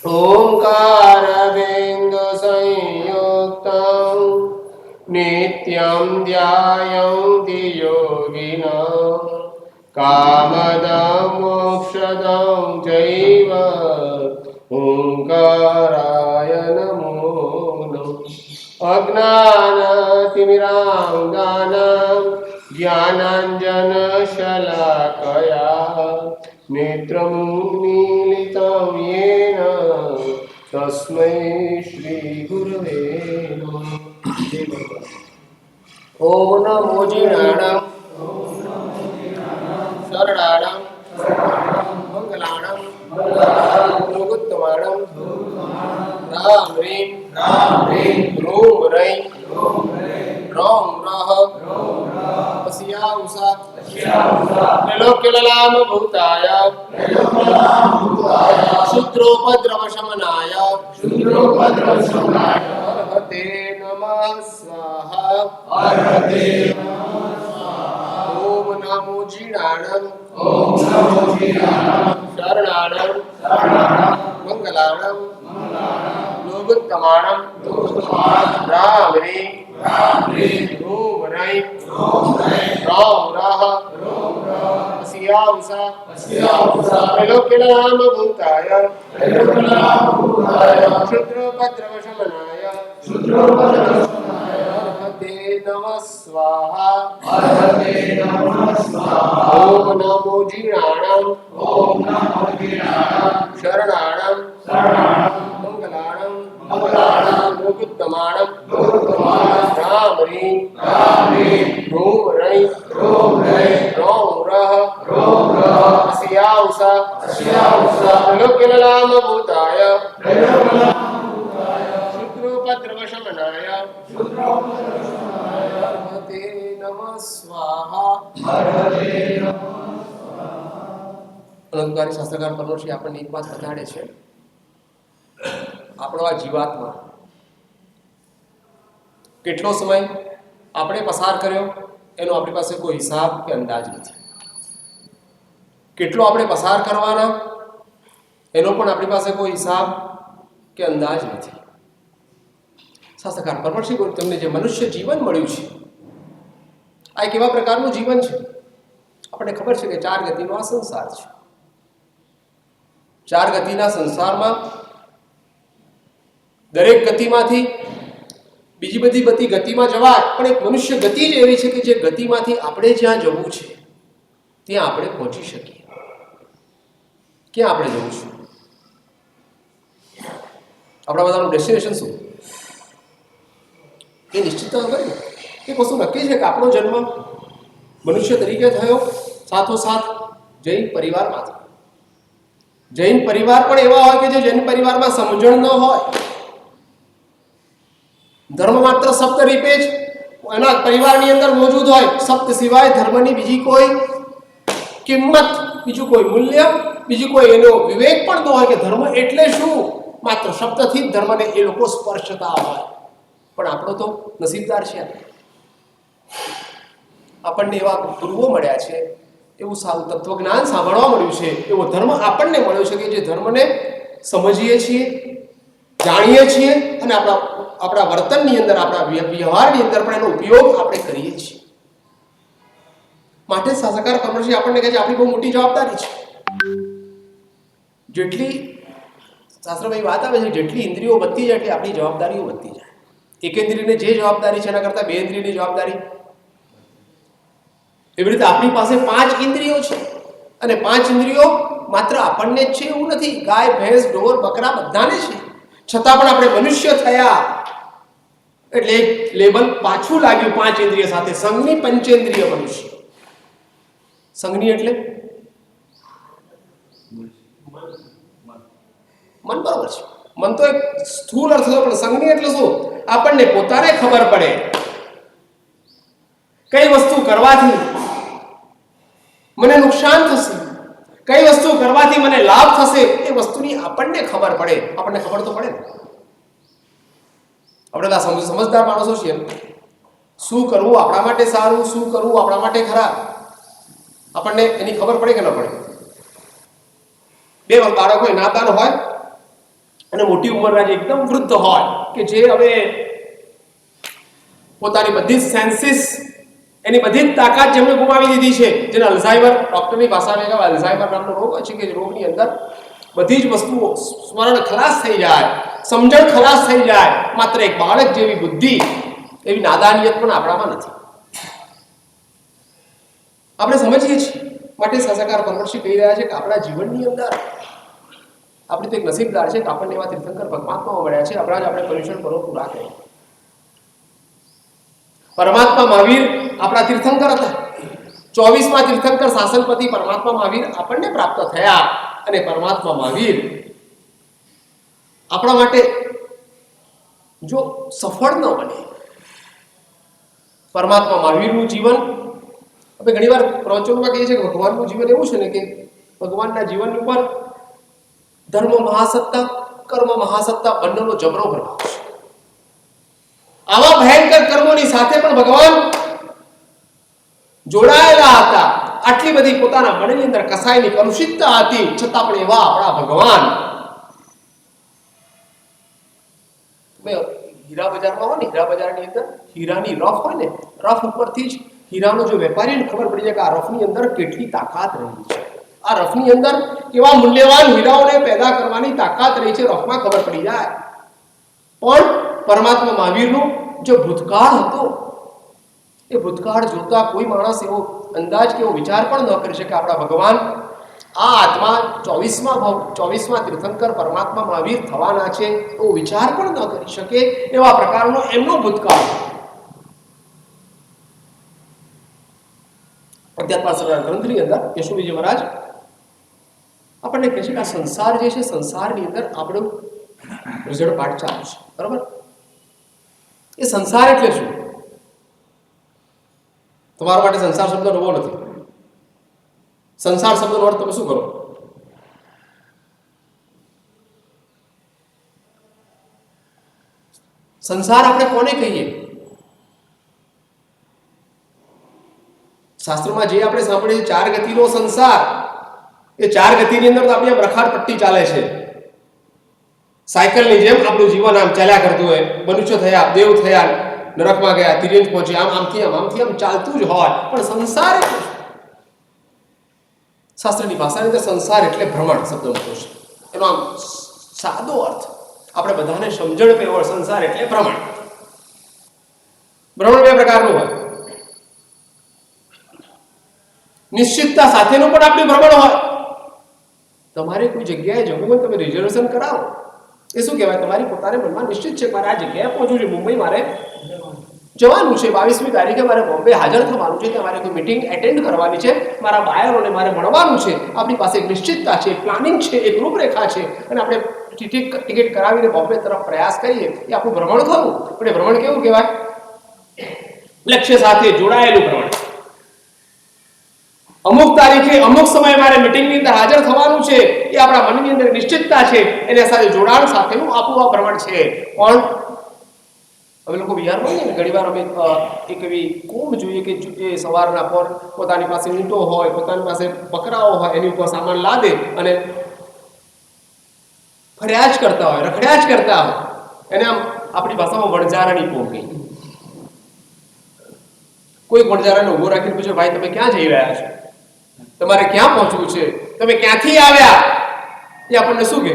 ओंकारबिंदु संयुक्तं नित्यं ध्यायन्ति योगिनः कामदं मोक्षदं चैव ओंकाराय नमो नमः। अज्ञानतिमिरान्धकाराः ज्ञानाञ्जनशलाकया नेत्रमुन्मीलितं येन तस्मै श्रीगुरवे नमः। ओम नमो जिनाणां शरणाणां मंगलाणां योगोत्तमाणां राम ह्रीं ह्रूं ह्रैं रौं रः पश्या उषा त्रिलोक्यललाम भूताय शूद्रोपद्रवशमनाय अर्हते नमः स्वाहा। ओम नमो जिनाणां शरणाणां मंगलाणां योगोत्तमाणां राम ह्रीं ह्रूं ह्रैं रौं रः पश्या उषा त्रिलोक्यललाम भूताय शूद्रोपद्रवशमनाय अर्हते नमः स्वाहा। ओम नमो जिनाणां शरणाणां मंगलाणां योगोत्तमाणां राम ह्रीं ह्रूं ह्रैं रौं रः पश्या उषा त्रिलोक्यललाम भूताय शूद्रोपद्रवशमनाय अर्हते नमः स्वाहा। अलंकारी शास्त्रकार પરમર્ષિ આપણને એક વાત બતાડે છે, આપણો આ જીવાત્મા કેટલો સમય આપણે પસાર કર્યો એનો આપણી પાસે કોઈ હિસાબ કે અંદાજ નથી. કેટલો આપણે પસાર કરવાના એનો પણ આપણી પાસે કોઈ હિસાબ કે અંદાજ નથી. શાસ્ત્રકાર પરમર્ષિ તમને જે મનુષ્ય જીવન મળ્યું છે આ એક એવા પ્રકારનું જીવન છે, આપણને ખબર છે કે 4 ગતિનો આ સંસાર છે. 4 ગતિના સંસારમાં દરેક ગતિમાંથી બીજી બધી ગતિમાં જવાય, પણ એક મનુષ્ય ગતિ જ એવી છે કે જે ગતિમાંથી આપણે જ્યાં જવું છે ત્યાં આપણે પહોંચી શકીએ. ક્યાં આપણે જવું છે? આપણા બધાનું ડેસ્ટિનેશન શું એ નિશ્ચિત તો ખબર ને. એક વસ્તુ નક્કી છે કે આપણો જન્મ મનુષ્ય તરીકે થયો સાથોસાથ જૈન પરિવારમાં થયો. જૈન પરિવાર પણ એવા હોય કે જે જૈન પરિવારમાં સમજણ ન હોય, ધર્મ માત્ર સપ્ત રૂપે જ એના પરિવારની અંદર મોજૂદ હોય, સપ્ત સિવાય ધર્મની બીજી કોઈ કિંમત, બીજું કોઈ મૂલ્ય, બીજું કોઈ એનો વિવેક પણ ન હોય કે ધર્મ એટલે શું. માત્ર શબ્દથી જ ધર્મને એ લોકો સ્પર્શતા હોય. પણ આપણો તો નસીબદાર છે, આપણને એવા ગુરુઓ મળ્યા છે, એવું સારું તત્વજ્ઞાન સાંભળવા મળ્યું છે, એવો ધર્મ આપણને મળ્યો છે કે જે ધર્મને સમજીએ છીએ, જાણીએ છીએ અને આપણા વર્તનની અંદર, આપણા વ્યવહારની અંદર પણ એનો ઉપયોગ આપણે કરીએ છીએ. માટે શાસ્ત્રકાર પરમર્ષિ આપણને કહે છે આપણી બહુ મોટી જવાબદારી છે. જેટલી શાસ્ત્રમાં વાત આવે છે જેટલી ઇન્દ્રિયો વધતી જાય એટલી આપણી જવાબદારીઓ વધતી જાય. એક ઇન્દ્રિયને જે જવાબદારી છે એના કરતાં 2 ઇન્દ્રિયની જવાબદારી. એવી રીતે આપણી પાસે 5 ઇન્દ્રિયો છે અને 5 ઇન્દ્રિયો માત્ર આપણને જ છે એવું નથી. ગાય, ભેંસ, ઢોર, બકરા બધાને છે. છતાં પણ આપણે મનુષ્ય થયા એટલે એક લેબલ પાછું લાગ્યું 5 ઇન્દ્રિય સાથે. સંઘની પંચેન્દ્રિય મનુષ્ય. સંઘની એટલે મન, બરોબર છે. મન તો એક સ્થૂળ અર્થ છે, પણ સંઘની એટલે શું? આપણને પોતાને ખબર પડે કઈ વસ્તુ કરવાથી મને નુકસાન થશે, કઈ વસ્તુ કરવાથી મને લાભ થશે, એ વસ્તુની આપણને ખબર પડે. આપણને ખબર તો પડે ને. આપણે સમજદાર માણસો છીએ. શું કરવું આપણા માટે સારું, શું કરવું આપણા માટે ખરાબ, આપણને એની ખબર પડે કે ન પડે? બે બાળકો નાદાન હોય અને મોટી ઉંમરના જે એકદમ વૃદ્ધ હોય કે જે હવે પોતાની બધી જ સેન્સીસ, એની બધી જ તાકાત જેમણે ગુમાવી દીધી છે, જેને અલ્ઝાઇમર, ડોક્ટરની ભાષામાં કહેવાય અલ્ઝાઇમર નામનો રોગ છે કે રોગની અંદર બધી જ વસ્તુઓ સ્મરણ ખલાસ થઈ જાય, સમજણ ખલાસ થઈ જાય, માત્ર એક બાળક જેવી બુદ્ધિ, એવી નાદાનિયત પણ આપણામાં નથી. આપણે સમજીએ છીએ. માટે સહકાર પરમર્ષિ કહી રહ્યા છે કે આપણા જીવનની અંદર આપણે તો એક નસીબદાર છે કે આપણને એવા તીર્થંકર પરમાત્માઓ મળ્યા છે. આપણા જ આપણે પર્યુષણ પર્વ પૂરા કર્યા. પરમાત્મા મહાવીર આપણા તીર્થંકર હતા. 24મા તીર્થંકર શાસનપતિ પરમાત્મા મહાવીર આપણને પ્રાપ્ત થયા. અને પરમાત્મા મહાવીર આપણા માટે જો સફળ ન બને, પરમાત્મા મહાવીરનું જીવન, આપણે ઘણીવાર પ્રવચનોમાં કહીએ છીએ કે ભગવાનનું જીવન એવું છે ને કે ભગવાનના જીવન ઉપર ધર્મ મહાસત્તા, કર્મ મહાસત્તા બંનેનો જબરો પ્રભાવ છે. આવા ભયંકર કર્મોની સાથે પણ ભગવાન જોડાયેલા હતા. આટલી બધી પોતાના મનની અંદર કસાયની કલુષિતતા હતી, છતાં પણ એવા આપણા ભગવાન હીરા બજારમાં હોય ને, હીરા બજારની અંદર હીરાની રફ હોય ને, રફ ઉપરથી જ હીરાનો જો વેપારીને ખબર પડી જાય કે આ રફની અંદર કેટલી તાકાત રહેલી છે, આ રફની અંદર કેવા મૂલ્યવાન હીરાઓને પેદા કરવાની તાકાત રહી છે, રફમાં ખબર પડી જાય. પણ પરમાત્મા મહાવીરનો જે ભૂતકાળ હતો, એ ભૂતકાળ જોતા કોઈ માણસ એવો અંદાજ કે એવો વિચાર પણ ન કરી શકે આપણા ભગવાન આ આત્મા 24મા તીર્થંકર પરમાત્મા મહાવીર થવાના છે, એવો વિચાર પણ ન કરી શકે. એવા પ્રકારનો એમનો ભૂતકાળ. અધ્યાત્મ ગ્રંથની અંદર કેશુભાઈ મહારાજ આપણને કહે છે કે આ સંસાર જે છે, સંસારની અંદર આપણું રિઝલ્ટ પાઠ ચાલુ છે. બરાબર? એ સંસાર એટલે શું? તમારા માટે સંસાર શબ્દ નવો નથી. સંસાર શબ્દનો અર્થ તમે શું કરો? સંસાર આપણે કોને કહીએ? શાસ્ત્રોમાં જે આપણે સાંભળીએ 4 ગતિનો સંસાર, એ 4 ગતિની અંદર તો આપણી આમ રખાડ પટ્ટી ચાલે છે. સાયકલની જેમ આપણું જીવન આમ ચાલ્યા કરતું હોય. મનુષ્ય થયા, દેવ થયા, નરકમાં ગયા, તિર્યંત પહોંચ્યા, આમથી આમ ચાલતું જ હોય. પણ સંસાર એટલે શાસ્ત્રની ભાષાની અંદર સંસાર એટલે ભ્રમણ શબ્દનો છે. એનો આમ સાદો અર્થ આપણે બધાને સમજણ પે હોય. સંસાર એટલે ભ્રમણ. ભ્રમણ બે પ્રકારનું હોય. નિશ્ચિતતા સાથેનું પણ આપણે ભ્રમણ હોય. તમારે કોઈ જગ્યાએ જવું હોય, તમે રિઝર્વેશન કરાવો. એ શું કહેવાય? તમારી પોતાને મનમાં નિશ્ચિત છે મારે આ જગ્યાએ પહોંચવું છે, મુંબઈ મારે જવાનું છે, 22મી તારીખે મારે બોમ્બે હાજર થવાનું છે, મારે કોઈ મીટિંગ એટેન્ડ કરવાની છે, મારા બાયરોને મારે મળવાનું છે. આપણી પાસે એક નિશ્ચિતતા છે, પ્લાનિંગ છે, એક રૂપરેખા છે, અને આપણે ટિકિટ કરાવીને બોમ્બે તરફ પ્રયાસ કરીએ. એ આપણું ભ્રમણ ખરું. પણ એ ભ્રમણ કેવું કહેવાય? લક્ષ્ય સાથે જોડાયેલું ભ્રમણ. અમુક તારીખે અમુક સમયે મારે મીટિંગની અંદર હાજર થવાનું છે, એ આપણા મનની અંદર નિશ્ચિતતા છે, એના સાથે જોડાણ સાથેનું આપણું આ ભ્રમણ છે. પણ અમે લોકો બિહારમાં ને ઘણીવાર અમે એક એવી કોમ જોઈએ કે જે સવારના પર પોતાની પાસે ઊંટો હોય, પોતાની પાસે બકરાઓ હોય, એની ઉપર સામાન લાદે અને ફર્યા જ કરતા હોય, રખડ્યા જ કરતા હોય. એને આમ આપણી ભાષામાં વણજારાની કોમ કહી. કોઈ વણજારાને ઉભો રાખીને પૂછે, ભાઈ તમે ક્યાં જઈ રહ્યા છો? તમારે ક્યાં પહોંચવું છે? તમે ક્યાંથી આવ્યા? એ આપણને શું કહે?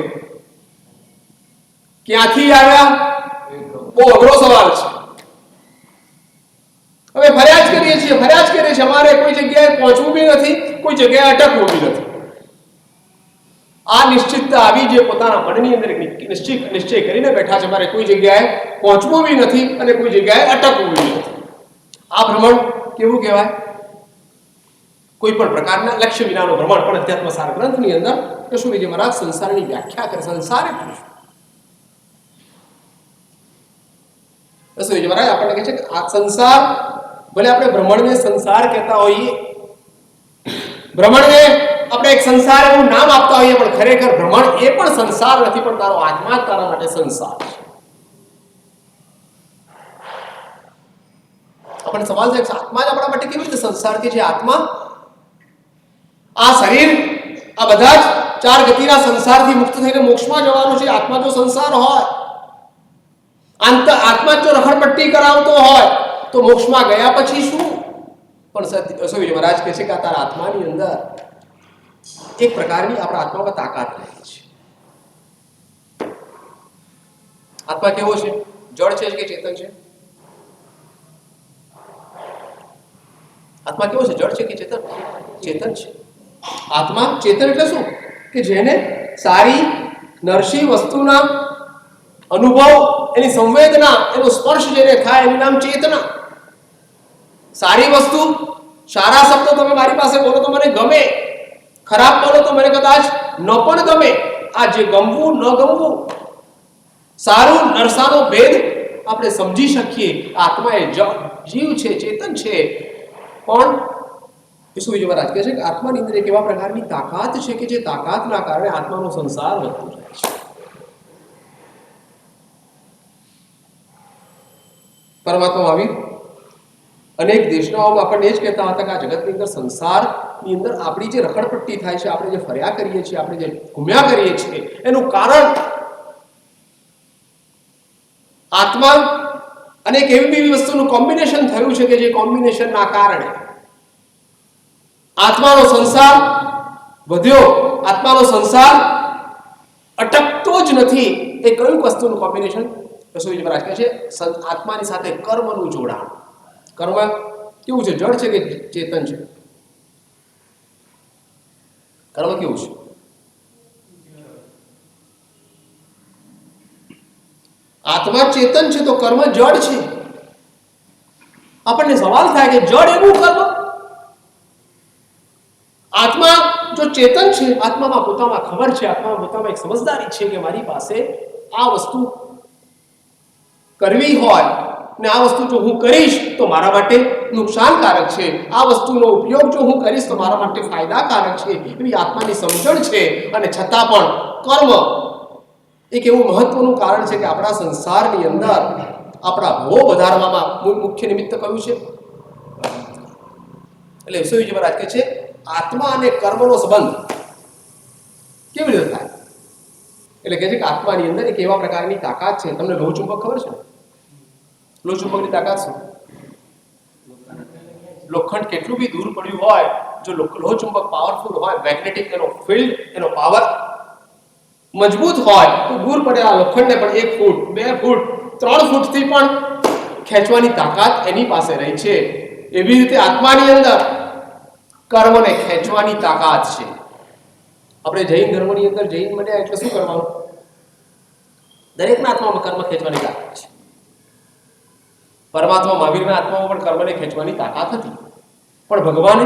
ક્યાંથી આવ્યા? બહુ અઘરો સવાલ છે. હવે ફરિયાદ કરીએ છીએ. અમારે કોઈ જગ્યાએ પહોંચવું બી નથી, કોઈ જગ્યાએ અટકવું બી નથી. આ નિશ્ચિતતા આવી જે પોતાના મનની અંદર નિશ્ચય કરીને બેઠા છે, મારે કોઈ જગ્યાએ પહોંચવું બી નથી અને કોઈ જગ્યાએ અટકવું બી નથી. આ ભ્રમણ કેવું કહેવાય? કોઈ પણ પ્રકારના લક્ષ્ય વિનાનો ભ્રમણ. પણ અધ્યાત્મ સાર ગ્રંથની અંદર કેશુભાઈ મહારાજ સંસારની વ્યાખ્યા કરે. સંસાર એટલે શું? કેશુભાઈ મહારાજ આપણને કહે છે કે આ સંસાર, ભલે આપણે ભ્રમણને સંસાર કહેતા હોઈએ, ભ્રમણને આપણે એક સંસાર એવું નામ આપતા હોઈએ, પણ ખરેખર ભ્રમણ એ પણ સંસાર નથી, પણ તારો આત્મા તારા માટે સંસાર છે. આપણને સવાલ છે કે આત્મા જ આપણા માટે કેવી રીતે સંસાર કે જે આત્મા આ શરીર આ બધા જ ચાર ગતિના સંસારથી મુક્ત થઈને મોક્ષમાં જવાનું છે. આત્મા જો સંસાર હોય, આત્મા જો રખડપટ્ટી કરાવતો હોય તો મોક્ષમાં ગયા પછી શું? પણ સત્ય મહારાજ કહે છે કે આ તારા આત્માની અંદર એક પ્રકારની આપણા આત્મામાં તાકાત રહે છે. આત્મા કેવો છે? જળ છે કે ચેતન છે? આત્મા કેવો છે? જળ છે કે ચેતન? ચેતન છે. આત્મા ચેતન એટલે શું? કે જેને સારી નરસી વસ્તુના અનુભવ, એની સંવેદના, એનો સ્પર્શ જેને થાય એનું નામ ચેતના. સારી વસ્તુ, સારા શબ્દો તમે મારી પાસે બોલો તો મને ગમે, ખરાબ બોલો તો મને કદાચ ન પણ ગમે. આ જે ગમવું ન ગમવું, સારું નરસાનો ભેદ આપણે સમજી શકીએ. આત્મા એ જીવ છે, ચેતન છે. પણ વિશ્વ મહારાજ કહે છે કે આત્માની અંદર એક એવા પ્રકારની તાકાત છે કે જે તાકાતના કારણે આત્માનો સંસાર વધતો જાય છે. પરમાત્મા મહાવીર અનેક દેશનાઓમાં આપણને એ જ કહેતા હતા કે આ જગતની અંદર, સંસારની અંદર આપણી જે રખડપટ્ટી થાય છે, આપણે જે ફર્યા કરીએ છીએ, આપણે જે ઘૂમ્યા કરીએ છીએ, એનું કારણ આત્મા અને એક એવી બીજી વસ્તુનું કોમ્બિનેશન થયું છે કે જે કોમ્બિનેશનના કારણે આત્માનો સંસાર વધ્યો, આત્માનો સંસાર અટકતો જ નથી. એ કયું વસ્તુનું કોમ્બિનેશન? રસોઈ મહારાજ કહે છે આત્માની સાથે કર્મનું જોડાણ. કર્મ કેવું છે? જળ છે કે ચેતન છે? કર્મ કેવું છે? આત્મા ચેતન છે તો કર્મ જળ છે. આપણને સવાલ થાય કે જળ એવું કર્મ? આત્મા જો ચેતન છે, આત્મામાં પોતામાં ખબર છે, આત્મામાં પોતામાં એક સમજદારી છે કે મારી પાસે આ વસ્તુ કરવી હોય ને આ વસ્તુ જો હું કરીશ તો મારા માટે નુકસાનકારક છે, આ વસ્તુનો ઉપયોગ જો હું કરીશ તો મારા માટે ફાયદાકારક છે, એવી આત્માની સમજણ છે. અને છતાં પણ કર્મ એક એવું મહત્વનું કારણ છે કે આપણા સંસારની અંદર આપણા ભોગ વધારવામાં મુખ્ય નિમિત્ત કયું છે? એટલે વિશ્વજી મહારાજ કહે છે આત્મા અને કર્મનો સંબંધ કેવી રીતે થાય? એટલે કહે છે કે આત્માની અંદર એક એવા પ્રકારની તાકાત છે. તમને લોહચુંબક ખબર છે? લોહચુંબકની તાકાત શું? લોખંડ કેટલું બી દૂર પડ્યું હોય, જો લોહચુંબક પાવરફુલ હોય, મેગ્નેટિક એનો ફિલ્ડ, એનો પાવર મજબૂત હોય તો દૂર પડેલા લોખંડને પણ 1 ફૂટ, 2 ફૂટ, 3 ફૂટથી પણ ખેંચવાની તાકાત એની પાસે રહી છે. એવી રીતે આત્માની અંદર કર્મને ખેંચવાની તાકાત છે. આપણે જૈન ધર્મની અંદર જૈન બન્યા એટલે શું કરવાનું? દરેકના આત્મામાં કર્મ ખેંચવાની તાકાત છે. પરમાત્મા મહાવીરના આત્મામાં પણ કર્મને ખેંચવાની તાકાત હતી, પણ ભગવાને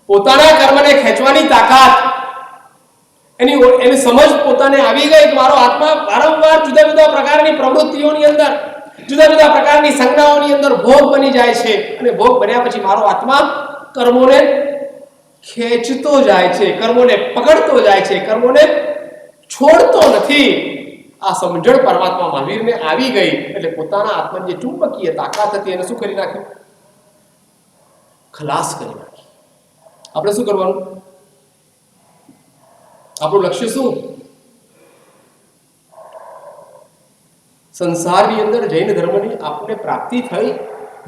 પોતાના કર્મને ખેંચવાની તાકાત, એની સમજ પોતાને આવી ગઈ કે મારો આત્મા વારંવાર જુદા જુદા પ્રકારની પ્રવૃત્તિઓની અંદર, જુદા જુદા પ્રકારની સંજ્ઞાઓની અંદર ભોગ બની જાય છે. અને ભોગ બન્યા પછી મારો આત્મા કર્મોને ખેંચતો જાય છે, કર્મોને પકડતો જાય છે, કર્મોને છોડતો નથી. આ સમજણ પરમાત્મા મહાવીરને આવી ગઈ એટલે પોતાના આત્માની જે ચુંબકીય તાકાત હતી એને શું કરી નાખ્યું? ખલાસ કરી નાખી. આપણે શું કરવાનું? આપણું લક્ષ્ય શું? સંસારની અંદર જૈન ધર્મની આપણને પ્રાપ્તિ થઈ,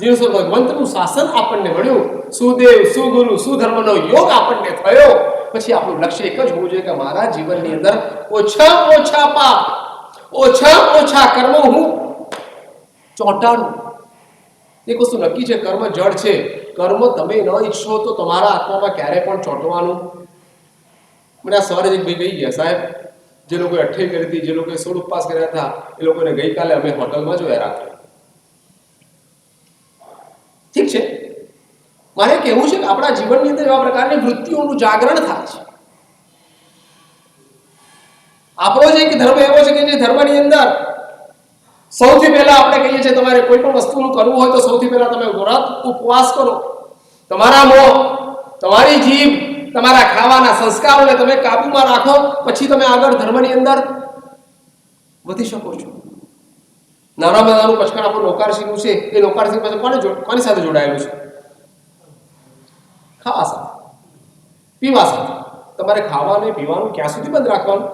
દિવસો ભગવંતનું શાસન આપણને મળ્યું, સુદેવ, સુગુરુ, સુધર્મનો યોગ આપણને થયો. પછી આપણું લક્ષ્ય એક જ હોવું જોઈએ કે મારા જીવનની અંદર ઓછામાં ઓછા પાપ, ઓછામાં ઓછા કર્મ હું ચોંટાડું. એક વસ્તુ નક્કી છે, કર્મ જળ છે. કર્મ તમે ન ઈચ્છો તો તમારા આત્મામાં ક્યારે પણ ચોંટવાનું. મને આ સવારે એક ભાઈ કહી ગયા, સાહેબ જે લોકોએ 28 કરી હતી, જે લોકોએ 16 ઉપવાસ કર્યા હતા, એ લોકોને ગઈકાલે અમે હોટલમાં જોયા રાત્રે. ઠીક છે, મારે કહેવું છે કે આપણા જીવનની અંદર એવા પ્રકારની વૃત્તિઓનું જાગરણ થાય છે. આપણો જે ધર્મ એવો છે કે જે ધર્મની અંદર સૌથી પહેલા આપણે કહીએ છીએ તમારે કોઈ પણ વસ્તુનું કરવું હોય તો સૌથી પહેલા તમે વ્રત ઉપવાસ કરો. તમારા મોં, તમારી જીભ, તમારા ખાવાના સંસ્કારોને તમે કાબુમાં રાખો, પછી તમે આગળ ધર્મની અંદર વધી શકો છો. નાના નાનું પચકણ આપણું નૌકારસિંહનું છે, એ નૌકારસિંહ પછી કોની સાથે જોડાયેલું છે? ખાવા સાથે, પીવા સાથે. તમારે ખાવાનું પીવાનું ક્યાં સુધી બંધ રાખવાનું?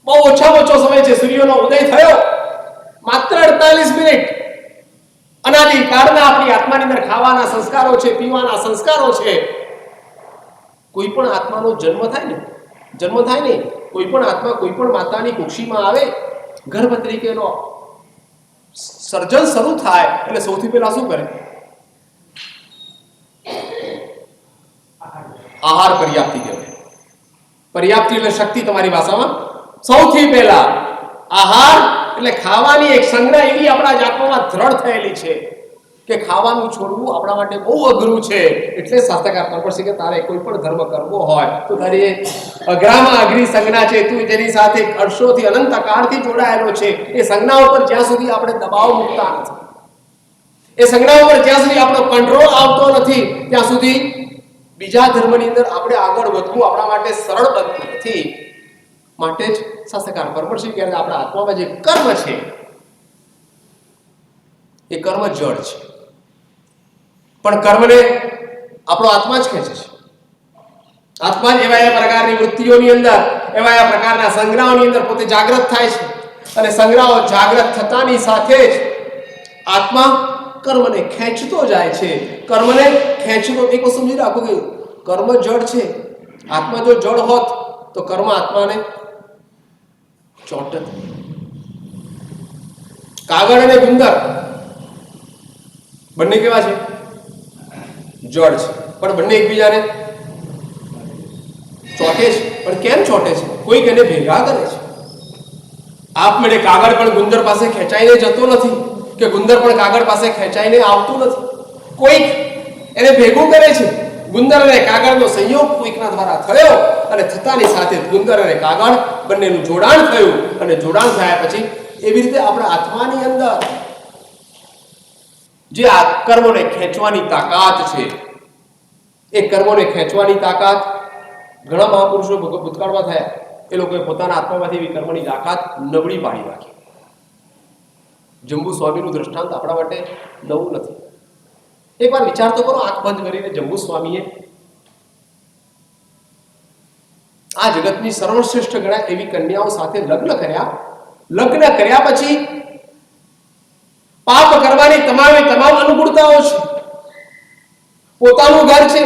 બહુ ઓછામાં ઓછો સમય છે. સૂર્યનો ઉદય થયો માત્ર 48 મિનિટ. અનાદિકાળના આપણી આત્માની અંદર ખાવાના સંસ્કારો છે, પીવાના સંસ્કારો છે. કોઈ પણ આત્માનો જન્મ થાય ને કોઈ પણ આત્મા કોઈ પણ માતાની કુક્ષીમાં આવે, ગર્ભ તરીકેનો સર્જન શરૂ થાય એટલે સૌથી પહેલા શું કરે? આહાર પર્યાપ્તિ કહેવાય. પર્યાપ્તિ એટલે શક્તિ તમારી ભાષામાં. સૌથી પહેલા આહાર એટલે ખાવાની એક સંજ્ઞા એવી આપણા આત્મામાં દ્રઢ થયેલી છે કે ખાવાનું છોડવું આપણા માટે બહુ અઘરું છે. એટલે શાસ્ત્રકાર પરમર્ષિ કે તારે કોઈ પણ ધર્મ કરવો હોય તો તારી અઘરામાં અઘરી સંજ્ઞા છે, તું જેની સાથે વર્ષોથી અનંત કાળથી જોડાયેલો છે, એ સંજ્ઞા ઉપર જ્યાં સુધી આપણે દબાવ મૂકતા નથી, એ સંજ્ઞા ઉપર જ્યાં સુધી આપણો કંટ્રોલ આવતો નથી, ત્યાં સુધી બીજા ધર્મની અંદર આપણે આગળ વધવું આપણા માટે સરળ બનતું નથી. માટે જ શાસ્ત્રકાર પરમર્ષિ કહે છે આપણા આત્મામાં જે કર્મ છે એ કર્મ જડ છે, પણ કર્મને આપણો આત્મા જ ખેંચે છે. આત્મા જ એવા પ્રકારની વૃત્તિઓની અંદર, એવા પ્રકારના સંગ્રહોની અંદર પોતે જાગૃત થાય છે, અને સંગ્રહો જાગૃત થતાની સાથે જ આત્મા કર્મને ખેંચતો જાય છે. કર્મને ખેંચતો, એક વસ્તુ સમજી રાખો કે કર્મ જડ છે. આત્મા જો જડ હોત તો કર્મ આત્માને ચોટત. કાગળ અને ગુંદર બંને કેવા છે? જડ છે, પણ બંને એકબીજાને ચોટે છે. પણ કેમ ચોટે છે? કોઈક એને ભેગા કરે છે. આપમેળે કાગળ પણ ગુંદર પાસે ખેંચાઈને જતો નથી, કે ગુંદર પણ કાગળ પાસે ખેંચાઈને આવતું નથી. કોઈક એને ભેગું કરે છે. ગુંદર અને કાગળનો સંયોગ કોઈકના દ્વારા થયો, અને થતાની સાથે ગુંદર અને કાગળ બંનેનું જોડાણ થયું, અને જોડાણ થયા પછી એવી રીતે આપણા આત્માની અંદર જે આ કર્મોને ખેંચવાની તાકાત છે, એ કર્મોને ખેંચવાની તાકાત ઘણા મહાપુરુષો ભૂતકાળમાં થયા, એ લોકોએ પોતાના આત્મામાંથી એવી કર્મની તાકાત નબળી પાડી રાખી. જંબુ સ્વામીનું દ્રષ્ટાંત આપણા માટે નવું નથી. એકવાર વિચાર તો કરો, આંખ બંધ કરીને જંબુ સ્વામીએ આ જગતની સર્વશ્રેષ્ઠ ગણાય એવી કન્યાઓ સાથે લગ્ન કર્યા પછી પાપ કરવાની તમામ અનુકૂળતાઓ છે. પોતાનું ઘર છે,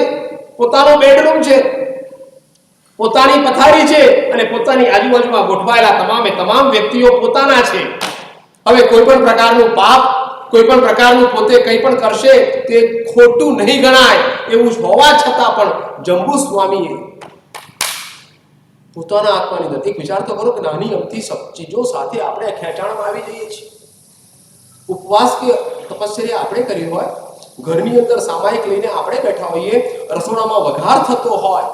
પોતાનો બેડરૂમ છે, પોતાની પથારી છે, અને પોતાની આજુબાજુમાં ગોઠવાયેલા તમામ વ્યક્તિઓ પોતાના છે. હવે કોઈ પણ પ્રકારનું પાપ, કોઈ પણ પ્રકારનું પોતે કંઈ પણ કરશે તે ખોટું નહીં ગણાય એવું હોવા છતાં પણ જંબુ સ્વામીએ પોતાના આત્માની અંદર એક વિચાર તો કરો કે નાની અમથી ચીજો સાથે આપણે ખેંચાણમાં આવી જઈએ છીએ. ઉપવાસ કે તપશ્ચર્યા આપણે કરી હોય, ઘરની અંદર સામાયિક લઈને આપણે બેઠા હોઈએ, રસોડામાં વઘાર થતો હોય,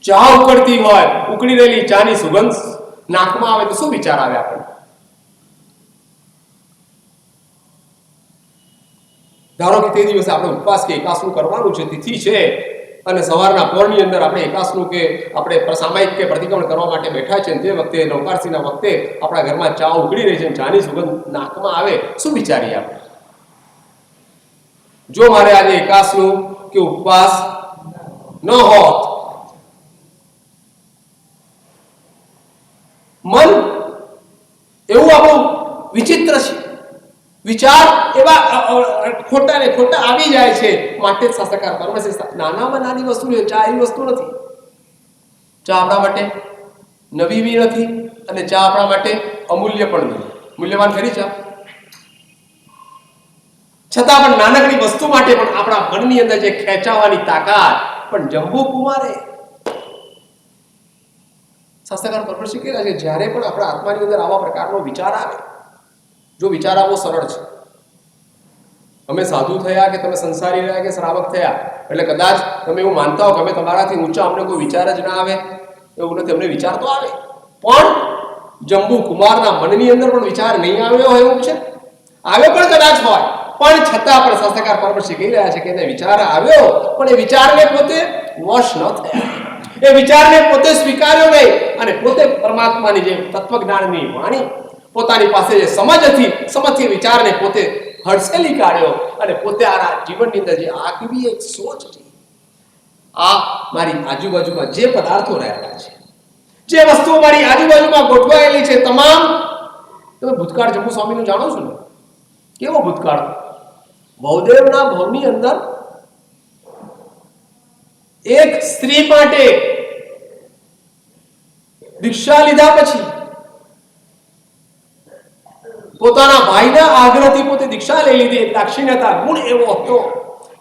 ચા ઉકળતી હોય, ઉકળી રહેલી ચાની સુગંધ નાકમાં આવે તો શું વિચાર આવે આપણને? ધારો કે તે દિવસે આપણે ઉપવાસ કે એકાસનું કરવાનું છે, તિથિ છે, અને સવારના પોરની અંદર આપણે એકાસનું કે આપણે સામાયિક કે પ્રતિક્રમણ કરવા માટે બેઠા છે, તે વખતે નવકારસીના વખતે આપણા ઘરમાં ચા ઉકળી રહી છે, ચાની સુગંધ નાકમાં આવે, શું વિચારીએ આપણે? જો મારે આજે એકાસનું કે ઉપવાસ ન હોત, મન એવું આપણું વિચિત્ર છે, વિચાર એવા ખોટા ને ખોટા આવી જાય છે. માટે જ શાસ્ત્રકાર પરમર્ષિ નાનામાં નાની વસ્તુ છે, ચા એવી વસ્તુ નથી. ચા આપણા માટે નવી બી નથી, અને ચા આપણા માટે અમૂલ્ય પણ નથી. મૂલ્યવાન ખરી ચા, છતાં પણ નાનકડી વસ્તુ માટે પણ આપણા મનની અંદર જે ખેંચાવાની તાકાત, પણ જંબુ કુમારે શાસ્ત્રકાર પરમર્ષિ કહે છે જ્યારે પણ આપણા આત્માની અંદર આવા પ્રકારનો વિચાર આવે, જો વિચાર આવવો સરળ છે, અમે સાધુ થયા કે તમે સંસારી રહ્યા કે શ્રાવક થયા એટલે કદાચ તમે એવું માનતા હો કે અમે તમારાથી ઊંચા, અમને કોઈ વિચાર જ ના આવે, એવું નથી. અમને વિચાર તો આવે, પણ જંબુ કુમારના મનની અંદર પણ વિચાર નહીં આવ્યો હોય એવું છે. આવે પણ કદાચ હોય, પણ છતાં પણ શાસ્ત્રકાર પરમર્ષિ કહી રહ્યા છે કે એને વિચાર આવ્યો, પણ એ વિચારને પોતે વશ ન થયા, એ વિચારને પોતે સ્વીકાર્યો નહીં, અને પોતે પરમાત્માની જે તત્વજ્ઞાનની વાણી પોતાની પાસે જે સમજ હતી, સમજથી વિચારને પોતે હડસેલી કાઢ્યો, અને પોતે આ જીવનની અંદર જે આગવી એક સોચ છે, આ મારી આજુબાજુમાં જે પદાર્થો રહેલા છે, જે વસ્તુઓ મારી આજુબાજુમાં ગોઠવાયેલી છે, તમામ તમે ભૂતકાળ જંબુ સ્વામીનું જાણો છો ને? કેવો ભૂતકાળ? બહુદેવના ભવની અંદર એક સ્ત્રી માટે દીક્ષા લીધા પછી પોતાના ભાઈના આગ્રહથી પોતે દીક્ષા લઈ લીધી. દાક્ષિણ્યતા ગુણ એવો હતો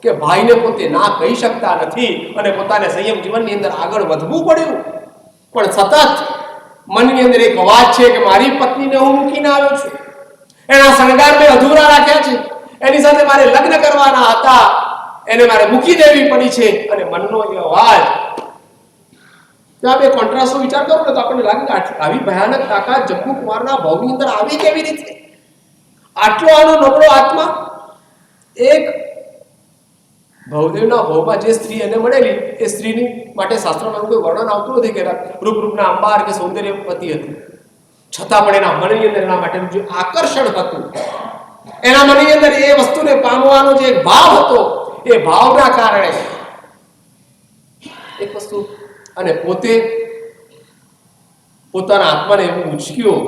કે ભાઈને પોતે ના કહી શકતા નથી અને પોતાને સંયમ જીવનની અંદર આગળ વધવું પડ્યું. પણ સતત મનની અંદર એક અવાજ છે કે મારી પત્નીને હું મૂકીને આવ્યો છું, એના શણગાર મેં અધૂરા રાખ્યા છે, એની સાથે મારે લગ્ન કરવાના હતા, એને મારે મૂકી દેવી પડી છે. અને મનનો એ અવાજ, બે કોન્ટ્રાસ્ટનો વિચાર કરો ને તો આપણને લાગે કે આવી ભયાનક તાકાત જંબુ કુમારના ભાવની અંદર આવી કેવી રીતે? આટલો આનો નબળો આત્મા. એક ભવદેવના ભાવમાં જે સ્ત્રી એને મળેલી, એ સ્ત્રીની માટે શાસ્ત્રમાં કોઈ વર્ણન આવતું નથી કે રૂપના અંબાર કે સૌંદર્યવતી હતી, છતાં પણ એના મનની અંદર એના માટેનું જે આકર્ષણ હતું, એના મનની અંદર એ વસ્તુને પામવાનો જે એક ભાવ હતો, એ ભાવના કારણે એક વસ્તુ, અને પોતે પોતાના આત્માને એવું ઉચક્યો,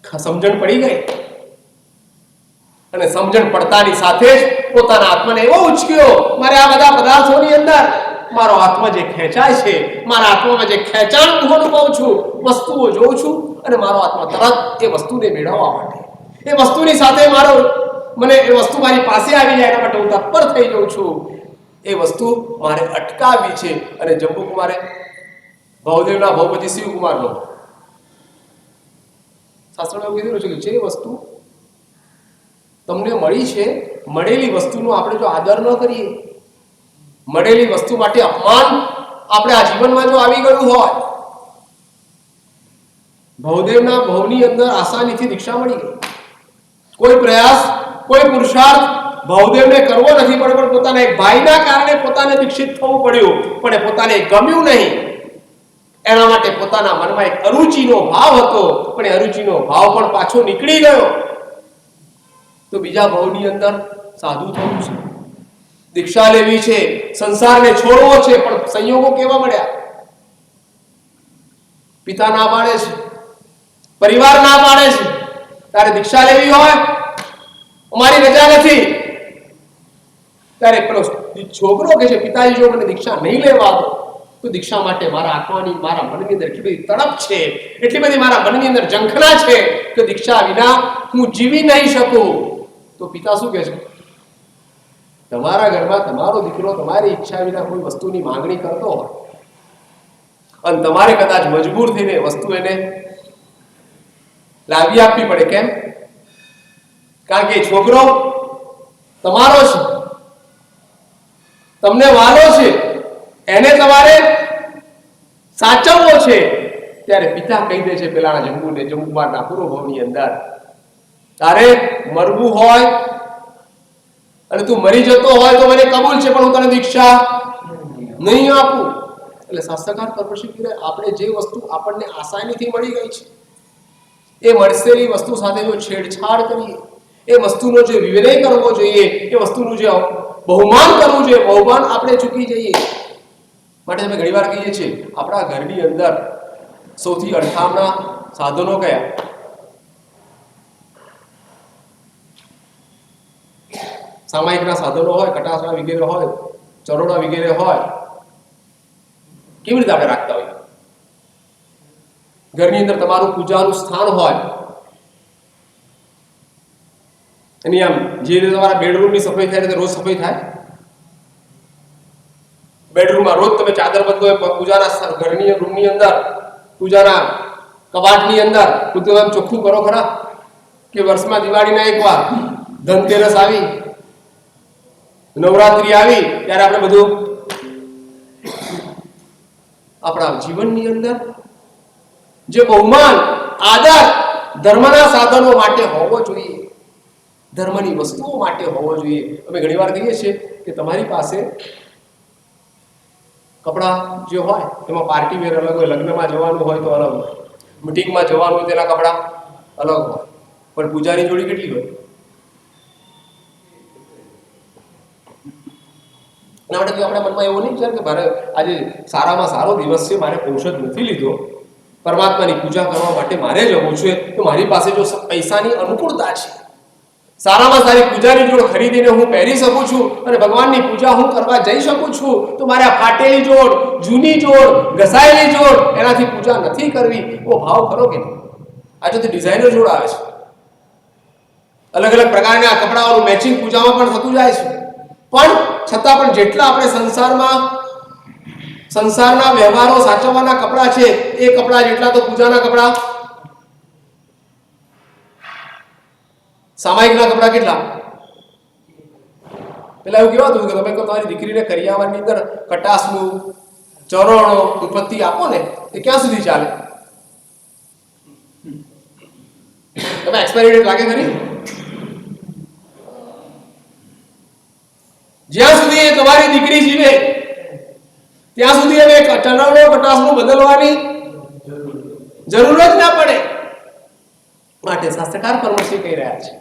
સમજણ પડી ગઈ અને સમજણ પડતાની સાથે જ પોતાના આત્માને એવો ઉચક્યો, મારે આ બધા પદાર્થોની અંદર મારો આત્મા જે ખેંચાય છે, મારા આત્મામાં જે ખેંચાણ હું અનુભવું છું, વસ્તુઓ જોઉં છું અને મારો આત્મા તરત એ વસ્તુને મેળવવા માટે, એ વસ્તુની સાથે મને એ વસ્તુ મારી પાસે આવી જાય એના માટે હું તત્પર થઈ જાઉં છું. એ વસ્તુ મારે અટકાવવી છે. અને જંબુ કુમારે ભવદેવના ભવપતિ શિવકુમારનો શાસ્ત્રમાં એવું કીધું છે કે જે વસ્તુ તમને મળી છે, મળેલી વસ્તુનો આપણે જો આદર ન કરીએ, મળેલી વસ્તુ માટે અપમાન આપણે આ જીવનમાં જો આવી ગયું હોય, ભવદેવના ભવની અંદર આસાનીથી દીક્ષા મળી ગઈ. કોઈ પ્રયાસ, કોઈ પુરુષાર્થ ભવદેવને કરવો નથી પડ્યો, પણ પોતાના એક ભાઈના કારણે પોતાને દીક્ષિત થવું પડ્યું, પણ એ પોતાને ગમ્યું નહીં. એના માટે પોતાના મનમાં એક અરુચિનો ભાવ હતો, પણ એ અરુચિનો ભાવ પણ પાછો નીકળી ગયો. તો બીજા ભવની અંદર સાધુ થવું છે, દીક્ષા લેવી છે, સંસારને છોડવો છે, પણ સંયોગો કેવા મળ્યા? પિતા ના પાડે છે, પરિવાર ના પાડે છે, તારે દીક્ષા લેવી હોય, અમારી રજા નથી, ત્યારે પેલો છોકરો કે છે પિતાજી જો મને દીક્ષા નહીં લેવા દો તો દીક્ષા માટે મારા આત્માની, મારા મનની અંદર એટલી બધી તડપ છે, એટલી બધી મારા મનની અંદર ઝંખના છે કે દીક્ષા વિના હું જીવી નહીં શકું. તો પિતા શું કહે છે? તમારા ઘરમાં તમારો દીકરો તમારી ઈચ્છા વિના કોઈ વસ્તુની માંગણી કરતો હોય અને તમારે કદાચ મજબૂર થઈને વસ્તુ એને લાવી આપવી પડે, કેમ? કારણ કે છોકરો તમારો છે, તમને વાલો છે, એને તમારે સાચવવો છે. ત્યારે પિતા કહી દે છે પેલાના જંબુને, જંબુકુમારના પૂર્વ ભવની અંદર, તારે મરવું હોય અને તું મરી જતો હોય તો મને કબૂલ છે, પણ હું તને દીક્ષા નહીં આપું. એટલે શાસ્ત્રકાર કર્મશીલ, આપણે જે વસ્તુ આપણને આસાનીથી મળી ગઈ છે, એ મળેલી વસ્તુ સાથે જો છેડછાડ કરીએ, એ વસ્તુનો જે વિનય કરવો જોઈએ, એ વસ્તુનું જે બહુમાન કરવું જોઈએ, બહુમાન આપણે ચૂકી જઈએ. માટે અમે ઘણીવાર કહીએ છીએ આપણા ઘરની અંદર સૌથી અડખામણા સાધનો કયા? સામાયિકના સાધનો હોય, કટાસના વગેરે હોય, ચરોડા વગેરે હોય, કેવી રીતે આપણે રાખતા હોઈએ? ઘરની અંદર તમારું પૂજાનું સ્થાન હોય, એની આમ જે રીતે તમારા બેડરૂમની સફાઈ થાય રોજ સફાઈ થાય. બેડરૂમમાં રોજ તમે ચાદર બદલો, પૂજાના ઘરની રૂમની અંદર, પૂજાના કબાટની અંદર બધું ચોખ્ખું કરો ખરા? કે વર્ષમાં દિવાળીના એકવાર, ધનતેરસ આવી, નવરાત્રી આવી, ત્યારે આપણે બધું આપણા જીવનની અંદર જે બહુમાન, આદર ધર્મના સાધનો માટે હોવો જોઈએ, ધર્મની વસ્તુઓ માટે હોવો જોઈએ. અમે ઘણીવાર કહીએ છીએ કે તમારી પાસે કપડાં જે હોય એમાં પાર્ટી વેર અલગ હોય, લગ્નમાં જવાનું હોય તો અલગ હોય, મીટિંગમાં જવાનું હોય તેના કપડાં અલગ હોય, પણ પૂજાની જોડી કેટલી હોય? એના માટે આપણા મનમાં એવું નહીં વિચાર કે મારે આજે સારામાં સારો દિવસ છે, મારે ઔષધ નથી લીધો, પરમાત્માની પૂજા કરવા માટે મારે જવું છે, તો મારી પાસે જો પૈસાની અનુકૂળતા છે, સારામાં સારી પૂજાની જોડ ખરીદીને હું પહેરી શકું છું અને ભગવાનની પૂજા હું કરવા જઈ શકું છું, તો મારે આ ફાટેલી જોડ, જૂની જોડ, ઘસાયેલી જોડ એનાથી પૂજા નથી કરવી. એવો ભાવ ખરો કે નહીં? આજે તો ડિઝાઇનર જોડ આવે છે, અલગ અલગ પ્રકારના કપડાઓનું મેચિંગ પૂજામાં પણ થતું જાય છે. પણ છતાં પણ જેટલા આપણે સંસારના વ્યવહારો સાચવવાના કપડા છે, એ કપડા જેટલા તો પૂજાના કપડા, સામાયિકના કપડા કેટલા? પેલા એવું કેવું હતું કે તમે તમારી દીકરીને કરિયાવરની અંદર કટાસનું, ચરોણો, ઉત્પત્તિ આપો ને, એ ક્યાં સુધી ચાલે? તમે એક્સપાયરી ડેટ લાગે ખરી? જ્યાં સુધી એ તમારી દીકરી જીવે ત્યાં સુધી એને ચરણો, કટાસનું બદલવાની જરૂર જ ના પડે. માટે શાસ્ત્રકાર પરમર્ષિ કહી રહ્યા છે,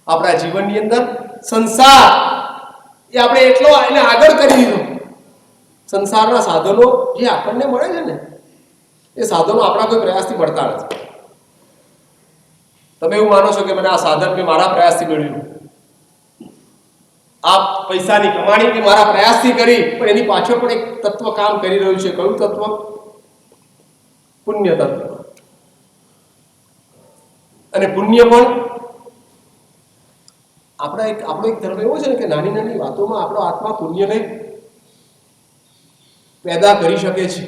આપણા જીવનની અંદર સંસાર એ આપણે એટલો એને આગળ કરી દીધો. સંસારના સાધનો જે આપણને મળે છે ને, એ સાધનો આપણા કોઈ પ્રયાસથી મળતા નથી. તમે એવું માનો છો કે મને આ સાધન મેં મારા પ્રયાસથી મેળવ્યું, આ પૈસાની કમાણી મેં મારા પ્રયાસથી કરી, પણ એની પાછળ પણ એક તત્વ કામ કરી રહ્યું છે. કયું તત્વ? પુણ્ય તત્વ. અને પુણ્ય પણ આપણો એક ધર્મ એવો છે ને કે નાની નાની વાતોમાં આપણો આત્મા પુણ્યને પેદા કરી શકે છે.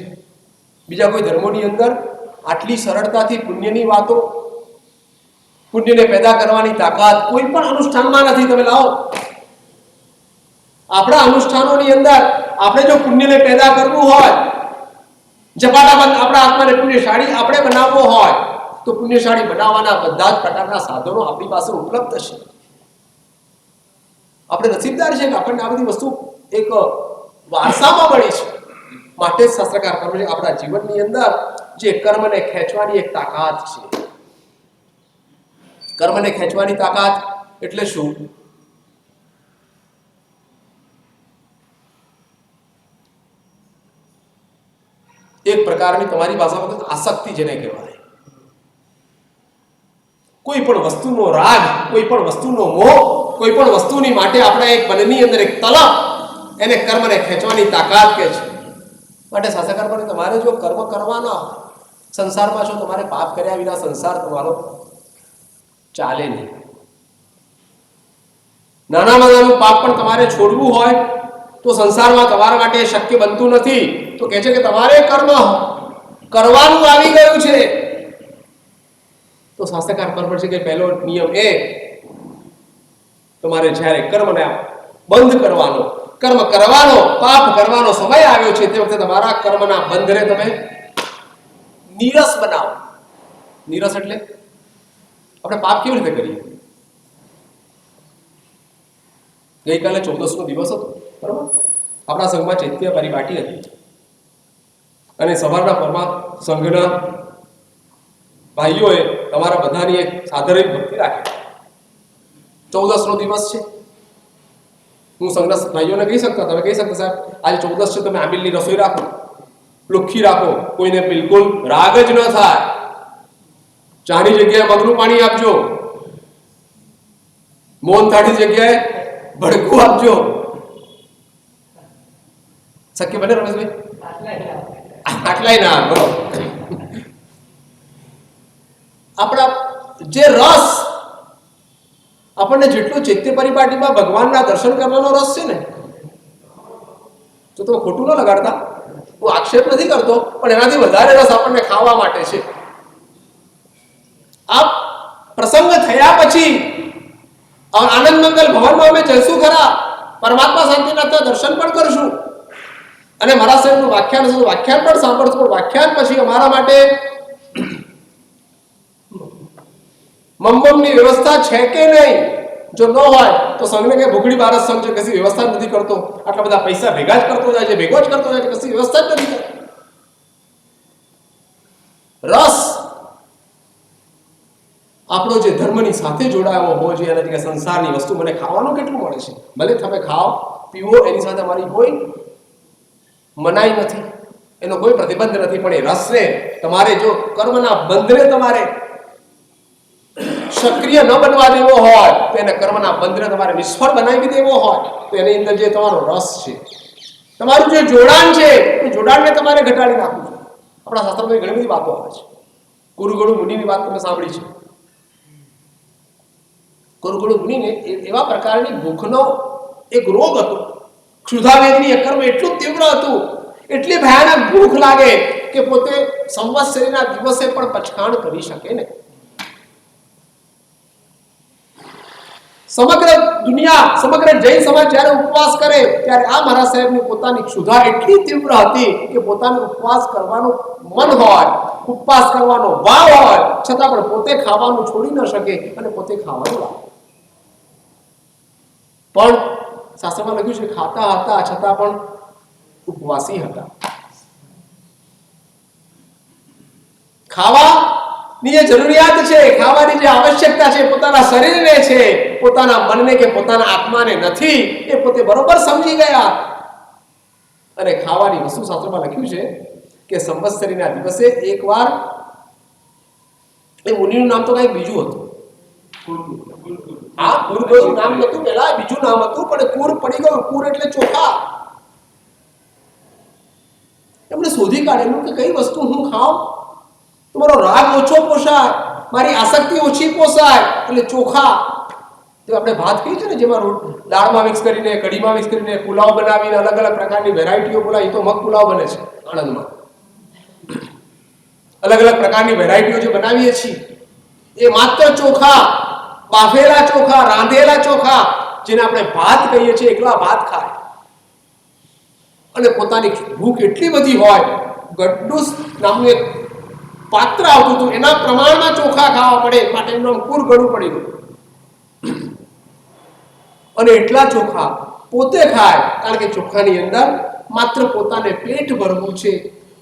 બીજા કોઈ ધર્મોની અંદર આટલી સરળતાથી પુણ્યની વાતો, પુણ્યને પેદા કરવાની તાકાત કોઈ પણ અનુષ્ઠાનમાં નથી. તમે લાવો, આપણા અનુષ્ઠાનોની અંદર આપણે જો પુણ્યને પેદા કરવું હોય, ઝપાટાબંધ આપણા આત્માને પુણ્યશાળી આપણે બનાવવો હોય, તો પુણ્યશાળી બનાવવાના બધા જ પ્રકારના સાધનો આપણી પાસે ઉપલબ્ધ છે. આપણે નસીબદાર છે કે આપણને આ બધી વસ્તુ એક વારસામાં મળી છે. માટે જ શાસ્ત્રકાર કર્મ આપણા જીવનની અંદર જે કર્મને ખેંચવાની એક તાકાત છે. કર્મને ખેંચવાની તાકાત એટલે શું? એક પ્રકારની તમારી ભાષામાં આસક્તિ જેને કહેવાય. કોઈ પણ વસ્તુનો રાગ, કોઈ પણ વસ્તુનો મોહ, કોઈ પણ વસ્તુની માટે આપણા એક મનની અંદર એક તલપ, એને કર્મને ખેંચવાની તાકાત કહે છે. માટે શાસ્ત્રકાર પર તમારે જો કર્મ કરવાના સંસારમાં છો, તમારે પાપ કર્યા વિના સંસાર તમારો ચાલે નહીં. નાનામાં નાનું પાપ પણ તમારે છોડવું હોય તો સંસારમાં તમારા માટે શક્ય બનતું નથી. તો કહે છે કે તમારે કર્મ કરવાનું આવી ગયું છે. તો શાસ્ત્રકાર પર છે કે પહેલો નિયમ એ, તમારે જ્યારે કર્મને બંધ કરવાનો, કર્મ કરવાનો, પાપ કરવાનો સમય આવ્યો છે, તે વખતે તમારા કર્મના બંધને તમે નીરસ બનાવો. નીરસ એટલે આપણે પાપ કેવી રીતે કરીએ? ગઈકાલે 14નો દિવસ હતો, બરાબર? આપણા સંઘમાં ચૈત્ય પરિપાટી હતી અને સવારના પરમા સંઘના ભાઈઓએ તમારા બધાની એક સાધારણ ભક્તિ રાખી. 14નો દિવસ છે. હું સંઘના ભાઈઓને કહી શકતા, તમે કહી શકતા સાહેબ આજે 14 છે, તમે આંબીલની રસોઈ રાખો, લુખ્ખી રાખો, કોઈને બિલકુલ રાગ જ ન થાય. ચાની જગ્યાએ મગનું પાણી આપજો, મોહન થાળી જગ્યાએ ભડકું આપજો. શક્ય બને રમેશભાઈ? આટલાય ના બરોબર. આપણા જે રસ આપણને જેટલો ચૈત્ય પરિપાટીમાં ભગવાનના દર્શન કરવાનો રસ છે ને, તો તમે ખોટું ન લગાડતા, હું આક્ષેપ નથી કરતો, પણ એનાથી વધારે રસ આપણને ખાવા માટે છે. આ પ્રસંગ થયા પછી આનંદ મંગલ ભવનમાં અમે જઈશું ખરા, પરમાત્મા શાંતિનાથના દર્શન પણ કરશું અને મારા સાહેબનું વ્યાખ્યાન છે, વ્યાખ્યાન પણ સાંભળશું. પણ વ્યાખ્યાન પછી અમારા માટે મમ્મમની વ્યવસ્થા છે કે નહીં? જો ન હોય તો સંઘને કે ભૂખડી ભારત સંઘ છે, કશી વ્યવસ્થા જ નથી કરતો, આટલા બધા પૈસા ભેગા જ કરતો જાય છે, ભેગો જ કરતો જાય છે, કશી વ્યવસ્થા જ નથી કરતો. રસ આપણો જે ધર્મની સાથે જોડાયો હોવો જોઈએ, એનાથી કે સંસારની વસ્તુ મને ખાવાનું કેટલું મળે છે, ભલે તમે ખાઓ, પીવો, એની સાથે અમારી કોઈ મનાઈ નથી, એનો કોઈ પ્રતિબંધ નથી, પણ એ રસને તમારે જો કર્મના બંધને તમારે સક્રિય ન બનવા દેવો હોય, તો એને કર્મના બંધને તમારે નિષ્ફળ બનાવી દેવો હોય, તો એની અંદર જે તમારો રસ છે, તમારું જે જોડાણ છે, એ જોડાણને તમારે ઘટાડી નાખવું છે. આપણા શાસ્ત્રમાં ઘણી બધી વાતો આવે છે. કુરુગળુ મુનિની વાત તમે સાંભળી છે. કુરુગળુ મુનિને એવા પ્રકારની ભૂખનો એક રોગ હતો, ક્ષુધાવેદની કર્મ એટલું તીવ્ર હતું, એટલી ભયાનક ભૂખ લાગે કે પોતે સંવત્સરીના દિવસે પણ પચખાણ કરી શકે ને. સમગ્ર દુનિયા, સમગ્ર જૈન સમાજ જ્યારે ઉપવાસ કરે ત્યારે આ મહારાજ સાહેબની પોતાની ક્ષુધા એટલી તીવ્ર હતી કે પોતાનો ઉપવાસ કરવાનું મન હોય, ઉપવાસ કરવાનો ભાવ હોય, છતાં પણ પોતે ખાવાનું છોડી ન શકે અને પોતે ખાવાનું લાગે. પણ શાસ્ત્રમાં લખ્યું છે ખાતા હતા છતાં પણ ઉપવાસી હતા. ખાવાની જે જરૂરિયાત છે, ખાવાની જે આવશ્યકતા છે, પોતાના શરીરને છે, પોતાના મનને કે પોતાના આત્માને નથી, એ પોતે બરોબર સમજી ગયા. અને ખાવાની વસ્તુ શાસ્ત્રમાં લખ્યું છે કે સંવત્સરીના દિવસે એકવાર, એ મુનિનું નામ તો કંઈક બીજું હતું. હા, કુરગળુ નામ નતું, પેલા બીજું નામ હતું, પણ કુર પડી ગયું. કુર એટલે ચોખા. એમણે શોધી કાઢેલું કે કઈ વસ્તુ હું ખાઉં તો મારો રાગ ઓછો પોસાય, મારી આસક્તિ ઓછી પોસાય, એટલે ચોખા. જે આપણે ભાત કહીએ છીએ ને, જેમાં દાળમાં મિક્સ કરીને, કઢીમાં મિક્સ કરીને, પુલાવ બનાવીને અલગ અલગ પ્રકારની વેરાયટીઓ બોલાવી, તો મગ પુલાવ બને છે આણંદમાં. અલગ અલગ પ્રકારની વેરાયટીઓ જે બનાવીએ છીએ, એ માત્ર ચોખા, બાફેલા ચોખા, રાંધેલા ચોખા, જેને આપણે ભાત કહીએ છીએ, એકલા ભાત ખાય. અને પોતાની ભૂખ એટલી બધી હોય, ગડ્ડુસ નામનું એક પાત્ર આવતું હતું, એના પ્રમાણમાં ચોખા ખાવા પડે, માટે એનું નામ કુરગળુ પડી ગયું. અને એટલા ચોખા પોતે ખાય, કારણ કે ચોખાની અંદર માત્ર પોતાને પેટ ભરવું છે,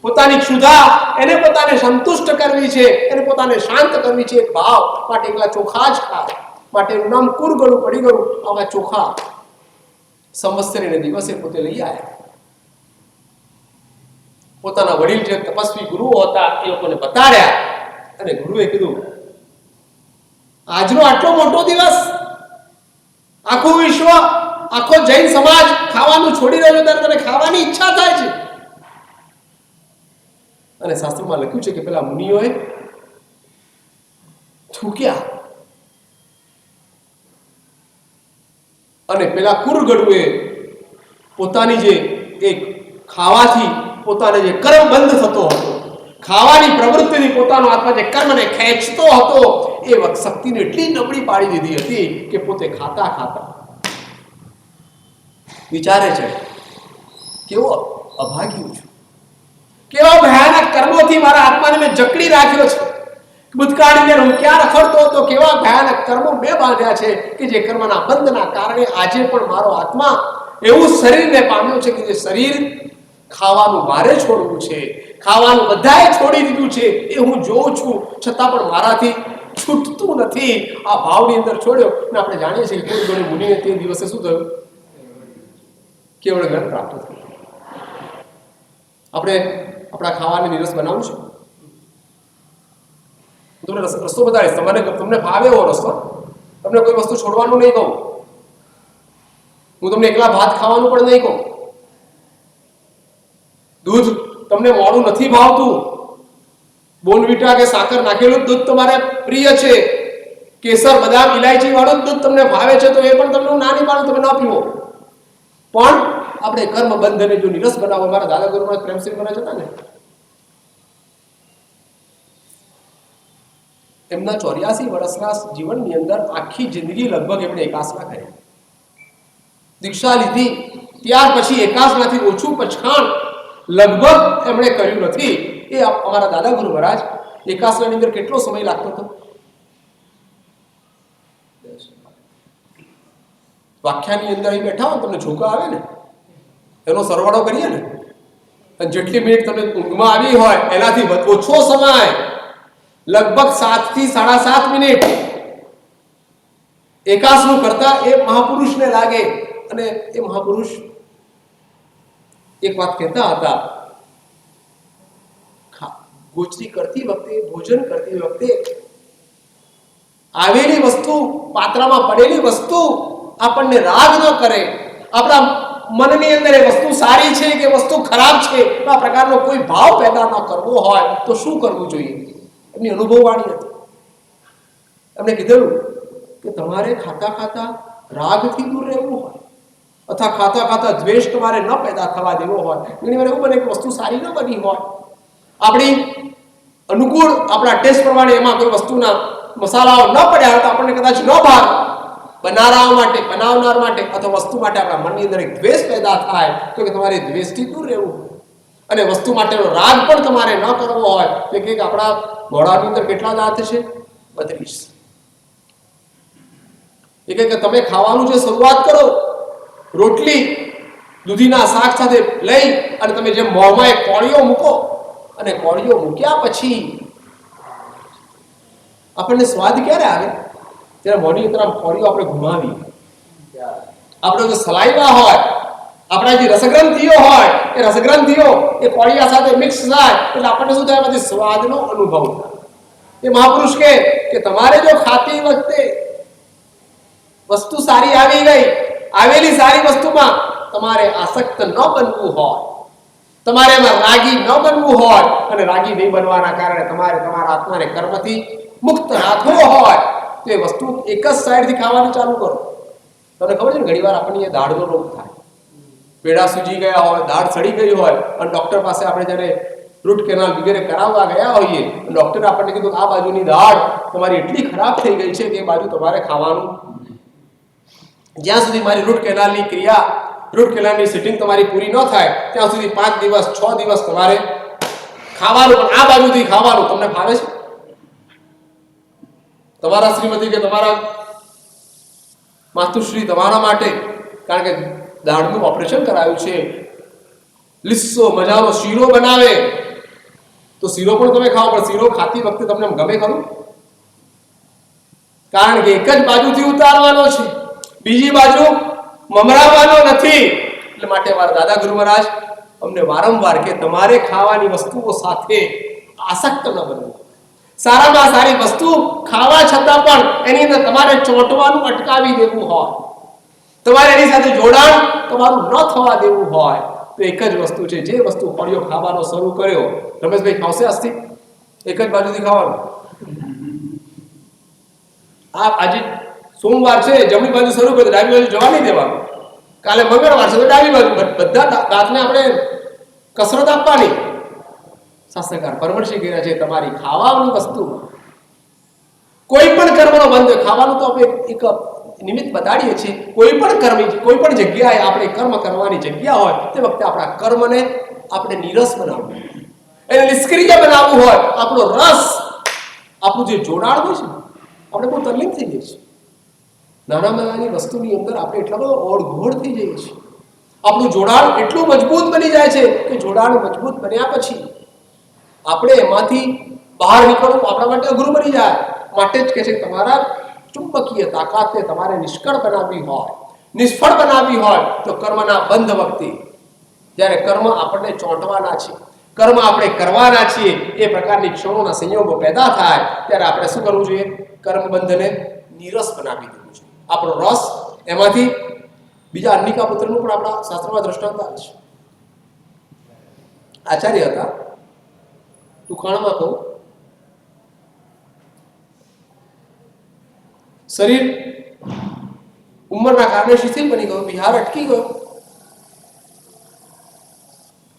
પોતાની ક્ષુધા એને પોતાને સંતુષ્ટ કરવી છે, એને પોતાને શાંત કરવી છે, ભાવ માટે એકલા ચોખા જ ખાય. માટે એનું નામ કુરગળુ પડી ગયું. આવા ચોખા સંવત્સરીને દિવસે પોતે લઈ આવ્યા. પોતાના વડીલ જે તપસ્વી ગુરુઓ હતા એ લોકોને બતાડ્યા, અને ગુરુએ કીધું આજનો આટલો મોટો દિવસ, આખું વિશ્વ, આખો જૈન સમાજ ખાવાનું છોડી રહ્યો, ત્યારે તને ખાવાની ઈચ્છા થાય છે. અને શાસ્ત્રમાં લખ્યું છે કે પેલા મુનિઓએ થૂક્યા, અને પેલા કુરગળુએ પોતાની જે એક ખાવાથી પોતાને જે કર્મ બંધ થતો હતો, ખાવાની પ્રવૃત્તિથી પોતાનો આત્મા જે કર્મને ખેંચતો હતો, એ શક્તિને એટલી નબળી પાડી દીધી હતી કે પોતે ખાતા ખાતા વિચારે છે કેવો અભાગ્યો છું, કેવા ભયાનક કર્મોથી મારા આત્માને મેં જકડી રાખ્યો છે. ભૂતકાળની અંદર હું ક્યાં રખડતો હતો, કેવા ભયાનક કર્મો મેં બાંધ્યા છે કે જે કર્મના બંધના કારણે આજે પણ મારો આત્મા એવું શરીરને પામ્યો છે કે જે શરીર ખાવાનું મારે છોડવું છે, ખાવાનું બધાએ છોડી દીધું છે, એ હું જોઉં છું, છતાં પણ મારાથી છૂટતું નથી. આ ભાવની અંદર છોડ્યો. અને આપણે જાણીએ છીએ કે કુરગળુ મુનિને તે દિવસે શું થયું? કેવળ જ્ઞાન પ્રાપ્ત થયું. આપણે આપણા ખાવાની નિરસ બનાવું છું. તમને રસ્તો બતાવીશ, તમને ભાવે એવો રસ્તો. તમને કોઈ વસ્તુ છોડવાનું નહીં કહું, હું તમને એકલા ભાત ખાવાનું પણ નહીં કહું. દૂધ તમને મોડું નથી ભાવતું, બોનવીટા કે સાકર નાખેલું દૂધ તમારે પ્રિય છે, કેસર બદામ ઇલાયચી વાળું દૂધ તમને ભાવે છે, તો એ પણ તમને હું ના નહીં પાડું, તમે ન પીવો. પણ આપણે કર્મ બંધને જો નિરસ બનાવો, મારા દાદા ગુરુમાં પ્રેમસિંહ બને જતા ને, એમના 84 વર્ષના જીવનની અંદર આખી જિંદગી લગભગ એમણે એકાસના કરી. દીક્ષા લીધી ત્યાર પછી એકાસનાથી ઓછું પચખાણ લગભગ એમણે કર્યું નથી. એ અમારા દાદા ગુરુ મહારાજ એકાસનાની અંદર કેટલો સમય લાગતો હતો? વ્યાખ્યાની અંદર અહીં બેઠા હોય તમને ઝોકા આવે ને, એનો સરવાળો કરીએ ને, અને જેટલી મિનિટ તમે ઊંઘમાં આવી હોય એનાથી ઓછો સમય, લગભગ 7 થી 7.5 મિનિટ એકાસનું કરતા એ મહાપુરુષને લાગે. અને એ મહાપુરુષ એક વાત કહેતા હતા, ગોચરી કરતી વખતે, ભોજન કરતી વખતે આવેલી વસ્તુ, પાત્રમાં પડેલી વસ્તુ આપણને રાગ ન કરે, આપણા મનની અંદર એ વસ્તુ સારી છે કે વસ્તુ ખરાબ છે આ પ્રકારનો કોઈ ભાવ પેદા ન કરવો હોય તો શું કરવું જોઈએ? એમની અનુભવવાણી હતી. એમણે કીધેલું કે તમારે ખાતા ખાતા રાગથી દૂર રહેવું હોય અથવા ખાતા ખાતા દ્વેષ તમારે ન પેદા થવા દેવો હોય. ઘણી વાર એવું બને કે વસ્તુ સારી ન બની હોય, આપણી અનુકૂળ આપણા ટેસ્ટ પ્રમાણે એમાં કોઈ વસ્તુના મસાલાઓ ન પડ્યા હોય તો આપણને કદાચ ન ભાવે. બનાવનાર માટે અથવા વસ્તુ માટે આપણા મનની અંદર એક દ્વેષ પેદા થાય તો કે તમારે દ્વેષથી દૂર રહેવું અને વસ્તુ માટેનો રાગ પણ તમારે ન કરવો હોય. તો કે આપણા ઘોડાની અંદર કેટલા દાંત છે? 32. એ કે તમે ખાવાનું જે શરૂઆત કરો, રોટલી દૂધીના શાક સાથે લઈ અને તમે જે મોંમાં એક કોળીઓ મૂકો અને કોળીઓ મૂક્યા પછી આપણને સ્વાદ ક્યારે આવે? ત્યારે મોંની અંદર કોળીઓ આપણે ઘુમાવીએ. આપણો જે સલાઈવા હોય, આપણા જે રસગ્રંથિઓ હોય, એ રસગ્રંથિઓ એ કોળિયા સાથે મિક્સ થાય એટલે આપણને શું થાય? પછી સ્વાદનો અનુભવ થાય. એ મહાપુરુષ કે તમારે જો ખાતી વખતે વસ્તુ સારી આવી ગઈ, આવેલી સારી વસ્તુમાં તમારે આસક્ત ન બનવું હોય, તમારે એમાં રાગી ન બનવું હોય અને રાગી નહીં બનવાના કારણે તમારે તમારા આત્માને કર્મથી મુક્ત રાખવો હોય તો એ વસ્તુ એક જ સાઈડથી ખાવાનું ચાલુ કરો. તમને ખબર છે ને, ઘણી વાર આપણને દાઢનો રોગ થાય, પેડા સૂજી ગયા હોય, દાઢ સડી ગઈ હોય અને ડોક્ટર પાસે આપણે જ્યારે રૂટ કેનાલ વગેરે કરાવવા ગયા હોઈએ, ડોક્ટરે આપણને કીધું કે આ બાજુની દાઢ તમારી એટલી ખરાબ થઈ ગઈ છે કે એ બાજુ તમારે ખાવાનું, જ્યાં સુધી મારી રૂટ કેનાલની ક્રિયા, રૂટ કેનાલની સિટિંગ તમારી પૂરી ન થાય ત્યાં સુધી 5 દિવસ 6 દિવસ તમારે ખાવાનું, પણ આ બાજુથી ખાવાનું. તમને ભાવે છે? તમારા શ્રીમતી કે તમારા માતુશ્રી તમારા માટે, કારણ કે દાઢનું ઓપરેશન કરાવ્યું છે, લીસ્સો મજાનો શીરો બનાવે તો શીરો પણ તમે ખાઓ, પણ શીરો ખાતી વખતે તમને ગમે ખરું? કારણ કે એક જ બાજુથી ઉતારવાનો છે, બીજી બાજુ મમરાવાનો નથી. એટલે માટે મારા દાદા ગુરુ મહારાજ અમને વારંવાર કે તમારે ખાવાની વસ્તુઓ સાથે આસક્ત ન બનવું. સારામાં સારી વસ્તુ ખાવા છતાં પણ એની અંદર તમારે ચોંટવાનું અટકાવી દેવું હોય, તમારે એની સાથે જોડાણ તમારું ન થવા દેવું હોય તો એક જ વસ્તુ છે, જે વસ્તુ ફળિયો ખાવાનો શરૂ કર્યો, રમેશભાઈ ખાવશે આજથી? એક જ બાજુથી ખાવાનું. આજે સોમવાર છે, જમણી બાજુ શરૂ કર્યું, ડાબી બાજુ જવા નહીં દેવાનું. કાલે મંગળવાર છે તો ડાબી બાજુ. બધા દાંતને આપણે કસરત આપવાની. શાસ્ત્રકાર પરમર્શી ગયા છે તમારી ખાવાની વસ્તુ કોઈ પણ કર્મનો બંધ, ખાવાનું તો આપણે એક નિમિત્ત બતાડીએ છીએ. કોઈ પણ કર્મ, કોઈ પણ જગ્યાએ આપણે કર્મ કરવાની જગ્યા હોય તે વખતે આપણા કર્મને આપણે નીરસ બનાવવું, એને નિષ્ક્રિય બનાવવું હોય. આપણો રસ, આપણું જે જોડાણ હોય છે, આપણે બહુ તલ્લીન થઈ જઈએ છીએ. નાની વસ્તુની અંદર આપણે એટલા બધા ઓળઘોળ થઈ જઈએ છીએ. આપણું જોડાણ એટલું મજબૂત બની જાય છે કે જોડાણ મજબૂત બન્યા પછી આપણે એમાંથી બહાર નીકળવું આપણા માટે અઘરું બની જાય. માટે જ કહે છે તમારા ચુંબકીય તાકાતને તમારે નિષ્ફળ બનાવવી હોય તો કર્મના બંધ વખતે, જ્યારે કર્મ આપણને ચોંટવાના છે, કર્મ આપણે કરવાના છીએ, એ પ્રકારની ક્ષણોના સંયોગો પેદા થાય ત્યારે આપણે શું કરવું જોઈએ? કર્મબંધને નીરસ બનાવી દેવું જોઈએ. આપણો રસ એમાંથી, બીજા અન્નિકા પુત્રનું પણ આપણા શાસ્ત્રમાં દ્રષ્ટાંત આવે છે. આચાર્ય હતા, ટૂંકાણમાં કહું, શરીર ઉંમરના કારણે શિથિલ બની ગયું, વિહાર અટકી ગયો.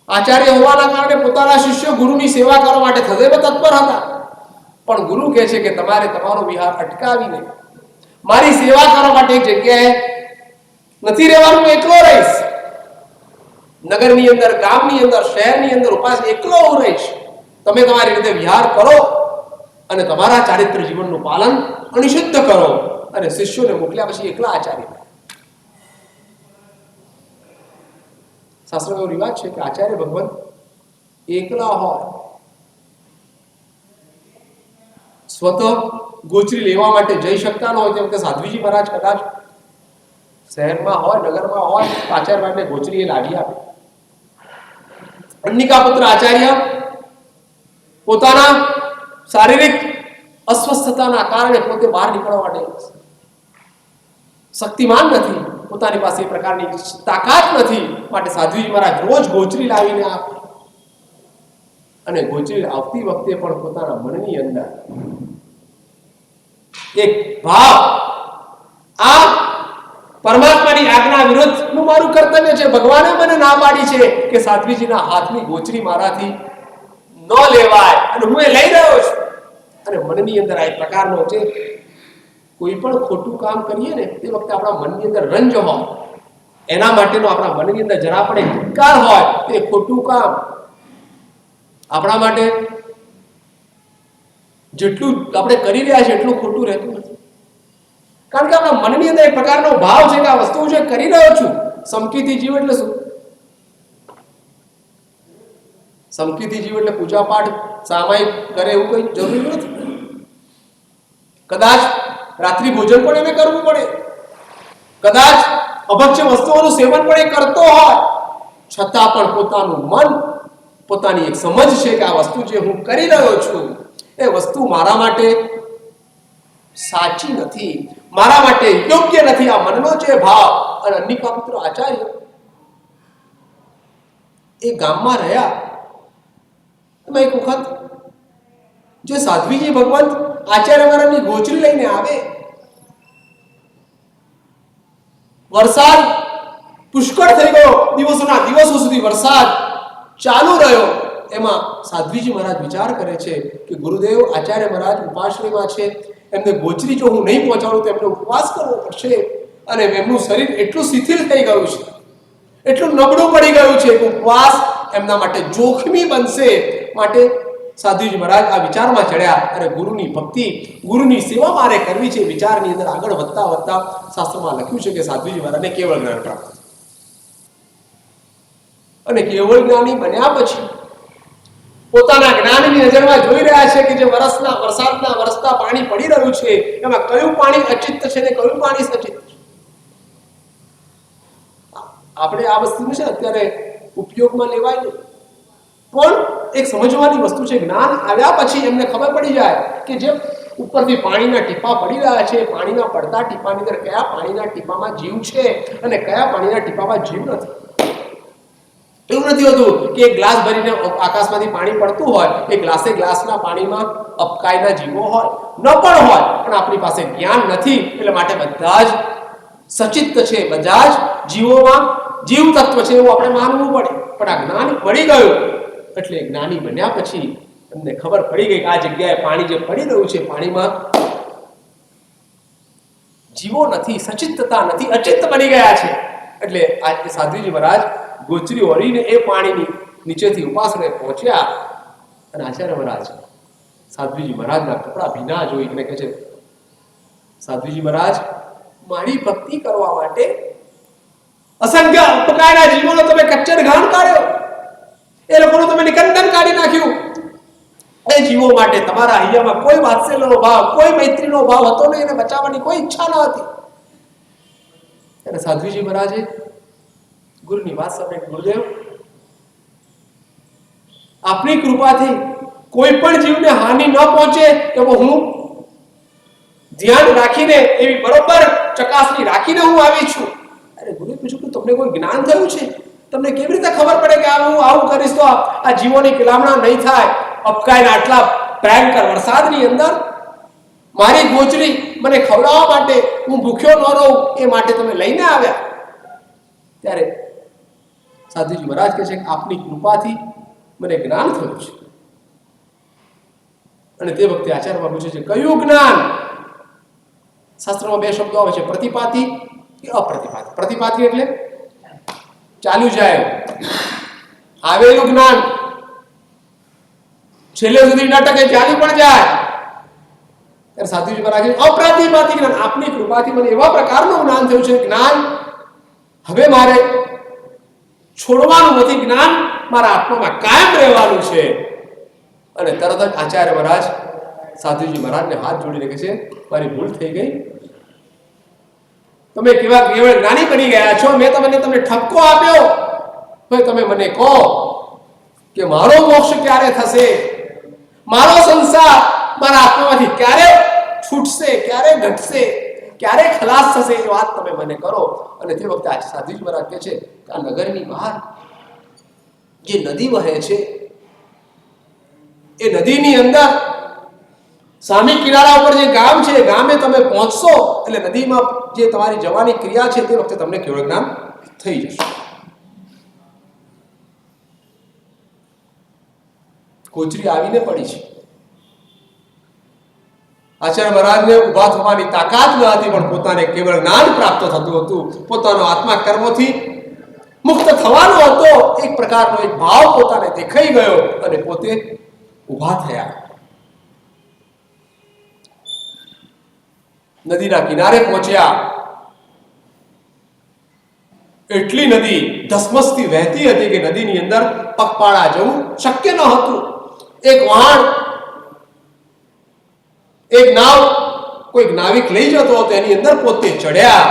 આચાર્ય હોવાના કારણે પોતાના શિષ્યો ગુરુની સેવા કરવા માટે સદૈવ તત્પર હતા, પણ ગુરુ કહે છે કે તમારે તમારો વિહાર અટકાવીને મારી સેવા કરવા માટે એક જગ્યાએ નથી રહેવાનું, એકલો રહીશ. નગરની અંદર, ગામની અંદર, શહેરની અંદર ઉપાસ એકલો હું રહીશ. તમે તમારી રીતે વિહાર કરો અને તમારા ચારિત્ર જીવનનું પાલન અનિષિદ્ધ કરો. અને શિષ્યોને મોકલ્યા પછી એકલા આચાર્ય. શાસ્ત્રનો રિવાજ છે કે આચાર્ય ભગવાન એકલા હોય, સ્વતઃ ગોચરી લેવા માટે જઈ શકતા ન હોય. તેમ કે સાધ્વીજી મહારાજ કદાચ શહેરમાં હોય, નગરમાં હોય, આચાર્ય મહારાજને ગોચરી એ લાવી આપે. અન્નિકા પુત્ર આચાર્ય પોતાના શારીરિક અસ્વસ્થતાના કારણે પોતે બહાર નીકળવા માટે શક્તિમાન નથી, પોતાની પાસે એ પ્રકારની તાકાત નથી, માટે સાધ્વીજી મહારાજ રોજ ગોચરી લાવીને આપે. અને ગોચરી આવતી વખતે પણ પોતાના મનની અંદર એક ભાવ, આ પરમાત્માની આજ્ઞા વિરુદ્ધનું મારું કર્તવ્ય છે, ભગવાને મને ના પાડી છે કે સાધ્વીજીના હાથની ગોચરી મારાથી ન લેવાય, અને હું એ લઈ રહ્યો છું. અને મનની અંદર આ એક પ્રકારનો છે, કોઈ પણ ખોટું કામ કરીએ ને તે વખતે આપણા મનની અંદર રંજ હોય, એના માટેનો આપણા મનની અંદર જરા પણ એક ધિક્કાર હોય, તે ખોટું કામ આપણા માટે જેટલું આપણે કરી રહ્યા છીએ એટલું ખોટું રહેતું નથી. કારણ કે આપણા મનની અંદર એક પ્રકારનો ભાવ છે કે આ વસ્તુ હું જે કરી રહ્યો છું, સમકીથી જીવ એટલે શું? સમકીથી જીવ એટલે પૂજા પાઠ સામાયિક કરે એવું કઈ જરૂરી નથી. કદાચ રાત્રિ ભોજન પણ એને કરવું પડે, કદાચ અભક્ષ્ય વસ્તુઓનું સેવન પણ એ કરતો હોય, છતાં પણ પોતાનું મન, પોતાની એક સમજ છે કે આ વસ્તુ જે હું કરી રહ્યો છું એ વસ્તુ મારા માટે સાચી નથી, મારા માટે યોગ્ય નથી. આ મનનો જે ભાવ. અને અન્નિકા પુત્ર આચાર્ય એ ગામમાં રહ્યા. એમાં એક વખત જે સાધ્વીજી ભગવંત આચાર્ય મહારાજની ગોચરી લઈને આવે, વરસાદ પુષ્કળ થઈ ગયો, દિવસોના દિવસો સુધી વરસાદ ચાલુ રહ્યો. એમાં સાધ્વીજી મહારાજ વિચાર કરે છે કે ગુરુદેવ આચાર્ય મહારાજ ઉપાશ્રયમાં છે, એમને ગોચરી જો હું નહીં પહોંચાડું તો એમને ઉપવાસ કરવો પડશે, અને એમનું શરીર એટલું શિથિલ થઈ ગયું છે, એટલું નબળું પડી ગયું છે કે ઉપવાસ એમના માટે જોખમી બનશે. માટે સાધ્વીજી મહારાજ આ વિચારમાં ચડ્યા અને ગુરુની ભક્તિ, ગુરુની સેવા મારે કરવી છે. વિચારની અંદર આગળ વધતા વધતા શાસ્ત્રમાં લખ્યું છે કે સાધ્વીજી મહારાજને કેવળ જ્ઞાન પ્રાપ્ત. અને કેવળ જ્ઞાની બન્યા પછી પોતાના જ્ઞાનની નજરમાં જોઈ રહ્યા છે કે જે વરસાદના વરસતા પાણી પડી રહ્યું છે એમાં કયું પાણી અચિત્ત છે ને કયું પાણી સચિત્ત છે. આપણે આ વસ્તુને છે અત્યારે ઉપયોગમાં લેવાય નહીં, પણ એક સમજવાની વસ્તુ છે. જ્ઞાન આવ્યા પછી એમને ખબર પડી જાય કે જે ઉપરથી પાણીના ટીપા પડી રહ્યા છે, પાણીના પડતા ટીપાની અંદર કયા પાણીના ટીપામાં જીવ છે અને કયા પાણીના ટીપામાં જીવ નથી. એવું નથી હોતું કે એક ગ્લાસ ભરીને આકાશમાંથી પાણી પડતું હોય, એ ગ્લાસના પાણીમાં અપકાયના જીવો હોય, ન પણ હોય, પણ આપણી પાસે જ્ઞાન નથી એટલે માટે બધા જ સચિત્ત છે, બધા જ જીવોમાં જીવ તત્વ છે એવું આપણે માનવું પડે. પણ આ જ્ઞાન મળી ગયું એટલે જ્ઞાની બન્યા પછી એમને ખબર પડી ગઈ કે આ જગ્યાએ પાણી જે પડી રહ્યું છે પાણીમાં જીવો નથી, સચિત્તતા નથી, અચિત્ત બની ગયા છે. એટલે આ સાધ્વીજી મહારાજ ગોચરી ઓળીને એ પાણીની નીચેથી ઉપાસને પહોંચ્યા અને આચાર્ય મહારાજ સાધ્વીજી મહારાજના કપડા ભીના જોઈને કહે છે, સાધ્વીજી મહારાજ, મારી ભક્તિ કરવા માટે અસંખ્ય અપકારના જીવોનો તમે કચ્ચર ઘાણ કાઢ્યો, એ લોકોનું તમે નિકંદન કાઢી નાખ્યું. એ જીવો માટે તમારા હૈયામાં કોઈ વાત્સલ્યનો ભાવ, કોઈ મૈત્રીનો ભાવ હતો નહીં, એને બચાવવાની કોઈ ઈચ્છા ન હતી. અને સાધ્વીજી મહારાજે ગુરુની વાત સાંભળી, ગુરુદેવ, આપની કૃપાથી કોઈ પણ જીવને હાનિ ન પહોંચે એવો હું ધ્યાન રાખીને, એવી બરોબર ચકાસણી રાખીને હું આવી છું. અરે ગુરુએ પૂછ્યું કે તમને કોઈ જ્ઞાન થયું છે? તમને કેવી રીતે ખબર પડે કે હું આવું કરીશ તો આ જીવોની કિલામણા નહીં થાય? અપકાયના આટલા ભયંકર વરસાદની અંદર મારી ગોચરી મને ખવડાવવા માટે, હું ભૂખ્યો ન રહું એ માટે તમે લઈને આવ્યા. ત્યારે સાધુજી મહારાજ કહે છે કે આપની કૃપાથી મને જ્ઞાન થયું છે. અને તે વખતે આચાર્યમાં પૂછે છે કયું જ્ઞાન? શાસ્ત્રમાં બે શબ્દો આવે છે, પ્રતિપાતી કે અપ્રતિપાતી. પ્રતિપાતી એટલે ચાલ્યું જાય આવેલું જ્ઞાન, છેલ્લે સુધી ન ટકે ચાલી પણ જાય. ત્યારે સાધુજી મહારાજ અપ્રતિપાતી જ્ઞાન, આપની કૃપાથી મને એવા પ્રકારનું જ્ઞાન થયું છે, જ્ઞાન હવે મારે છોડવાનું નથી, જ્ઞાન મારા આત્મામાં કાયમ રહેવાનું છે. અને તરત જ આચાર્ય મહારાજ સાધુજી મહારાજને હાથ જોડીને કહે છે મારી ભૂલ થઈ ગઈ, તમે કેવા કેવળ જ્ઞાની બની ગયા છો, મેં તમને ઠપકો આપ્યો, હવે તમે મને કહો કે મારો મોક્ષ ક્યારે થશે, મારો સંસાર મારા આત્મામાંથી ક્યારે છૂટશે, ક્યારે ઘટશે, ક્યારે ખલાસ થશે, એ વાત તમે મને કરો. અને તે વખતે આ સાધુજી મહારાજ કહે છે કે આ નગરની બહાર જે નદી વહે છે, એ નદીની અંદર સામે કિનારા ઉપર જે ગામ છે, ગામે તમે પહોંચશો એટલે નદીમાં જે તમારી જવાની ક્રિયા છે તે વખતે તમને કેવળ જ્ઞાન થઈ જશે. કોચરી આવીને પડી છે. આચાર્ય મહારાજને ઉભા થવાની તાકાત ન હતી, પણ પોતાને કેવળ જ્ઞાન પ્રાપ્ત થતું હતું, પોતાનો આત્મા કર્મોથી મુક્ત થવાનો હતો, એક પ્રકારનો એક ભાવ પોતાને દેખાઈ ગયો અને પોતે ઉભા થયા. નદીના કિનારે પહોંચ્યા. એટલી નદી ધસમસથી વહેતી હતી કે નદીની અંદર પગપાળા જવું શક્ય ન હતું. એક વહાણ, એક નાવ કોઈક નાવિક લઈ જતો હતો, એની અંદર પોતે ચડ્યા.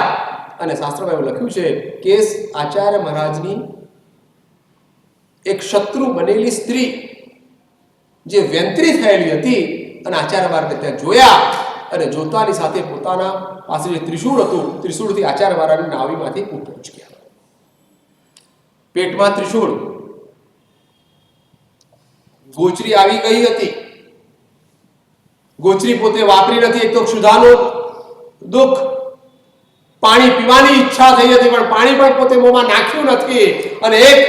અને શાસ્ત્રમાં એવું લખ્યું છે કે આચાર્ય મહારાજની એક શત્રુ બનેલી સ્ત્રી જે વ્યંત્રી થયેલી હતી અને આચાર્ય મહારાજને ત્યાં જોયા અને જોતાની સાથે પોતાના પાસે જે ત્રિશૂળ હતું, ત્રિશૂળથી આચાર્ય મહારાજની નાવીમાંથી ઉંચક્યા. પેટમાં ત્રિશૂળ. ગોચરી આવી ગઈ હતી. ગોચરી પોતે વાપરી નથી. એક તો ક્ષુધાનું દુઃખ, પાણી પીવાની ઈચ્છા થઈ હતી પણ પાણી પણ પોતે મોંમાં નાખ્યું નથી, અને એક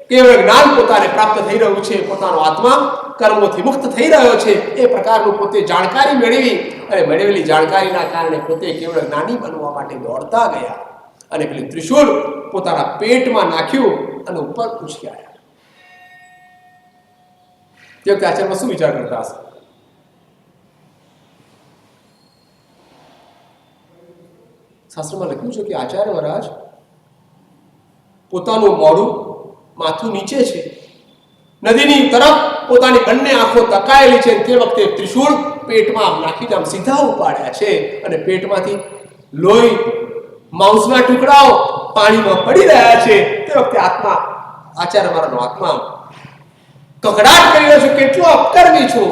કેવળ જ્ઞાન પોતાને પ્રાપ્ત થઈ રહ્યું છે, પોતાનો આત્મા કર્મોથી મુક્ત થઈ રહ્યો છે, એ પ્રકારનું પોતે જાણકારી મેળવી અને મેળવેલી જાણકારીના કારણે પોતે કેવળ જ્ઞાની બનવા માટે દોડતા ગયા અને પેલું ત્રિશૂળ પોતાના પેટમાં નાખ્યું અને ઉપર ઉછળ્યા. તે વખતે આચાર્યમાં શું વિચાર કરતા હશે? શાસ્ત્રમાં લખ્યું છે કે આચાર્ય મહારાજ પોતાનું મોઢું, માથું નીચે છે, નદીની તરફ પોતાની બંને આંખો તકાયેલી છે. તે વખતે ત્રિશૂળ પેટમાં નાખીને આમ સીધા ઉપાડ્યા છે અને પેટમાંથી લોહી, માંસના ટુકડાઓ પાણીમાં પડી રહ્યા છે. તે વખતે આત્મા, આચાર્ય મહારાજનો આત્મા કકડાટ કરી રહ્યો છે, કેટલો અપકર્મી છું,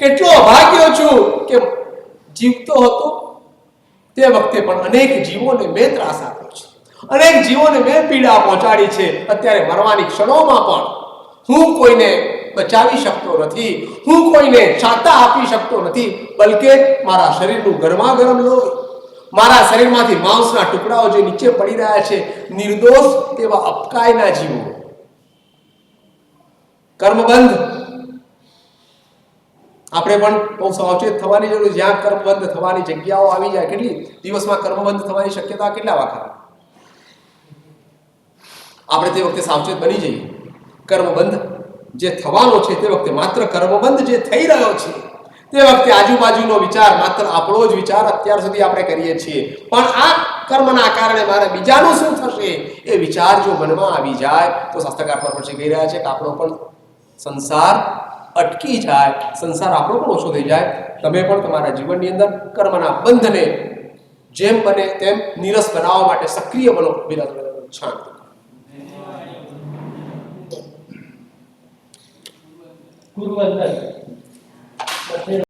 કેટલો અભાગ્યો છું કે જીવતો હતો તે વખતે પણ અનેક જીવોને મેં ત્રાસ આપ્યો છે, અનેક જીવોને મેં પીડા પહોંચાડી છે. અત્યારે મરવાની ક્ષણોમાં પણ હું કોઈને બચાવી શકતો નથી, હું કોઈને છાતા આપી શકતો નથી, બલકે મારા શરીરનું ગરમાગરમ લોહી, મારા શરીરમાંથી માંસના ટુકડાઓ જે નીચે પડી રહ્યા છે, નિર્દોષ તેવા અપકાયના જીવો. કર્મબંધ. આપણે પણ બહુ સાવચેત થવાની જરૂર છે. જ્યાં કર્મબંધ થવાની જગ્યાઓ આવી જાય, કેટલી દિવસમાં કર્મબંધ થવાની શક્યતા કેટલા વખત? આપણે તે વખતે સાવચેત બની જઈએ. કર્મબંધ જે થવાનો છે તે વખતે માત્ર કર્મબંધ જે થઈ રહ્યો છે તે વખતે આજુબાજુનો વિચાર માત્ર આપણો જ વિચાર અત્યાર સુધી આપણે કરીએ છીએ, પણ આ કર્મના કારણે મારે બીજાનું શું થશે એ વિચાર જો મનમાં આવી જાય તો શાસ્ત્રકાર પર પછી કહી રહ્યા છે કે આપણો પણ સંસાર અટકી જાય, સંસાર આપણો પણ ઓછો થઈ જાય. તમે પણ તમારા જીવનની અંદર કર્મના બંધને જેમ બને તેમ નીરસ બનાવવા માટે સક્રિય બનો. શાંત.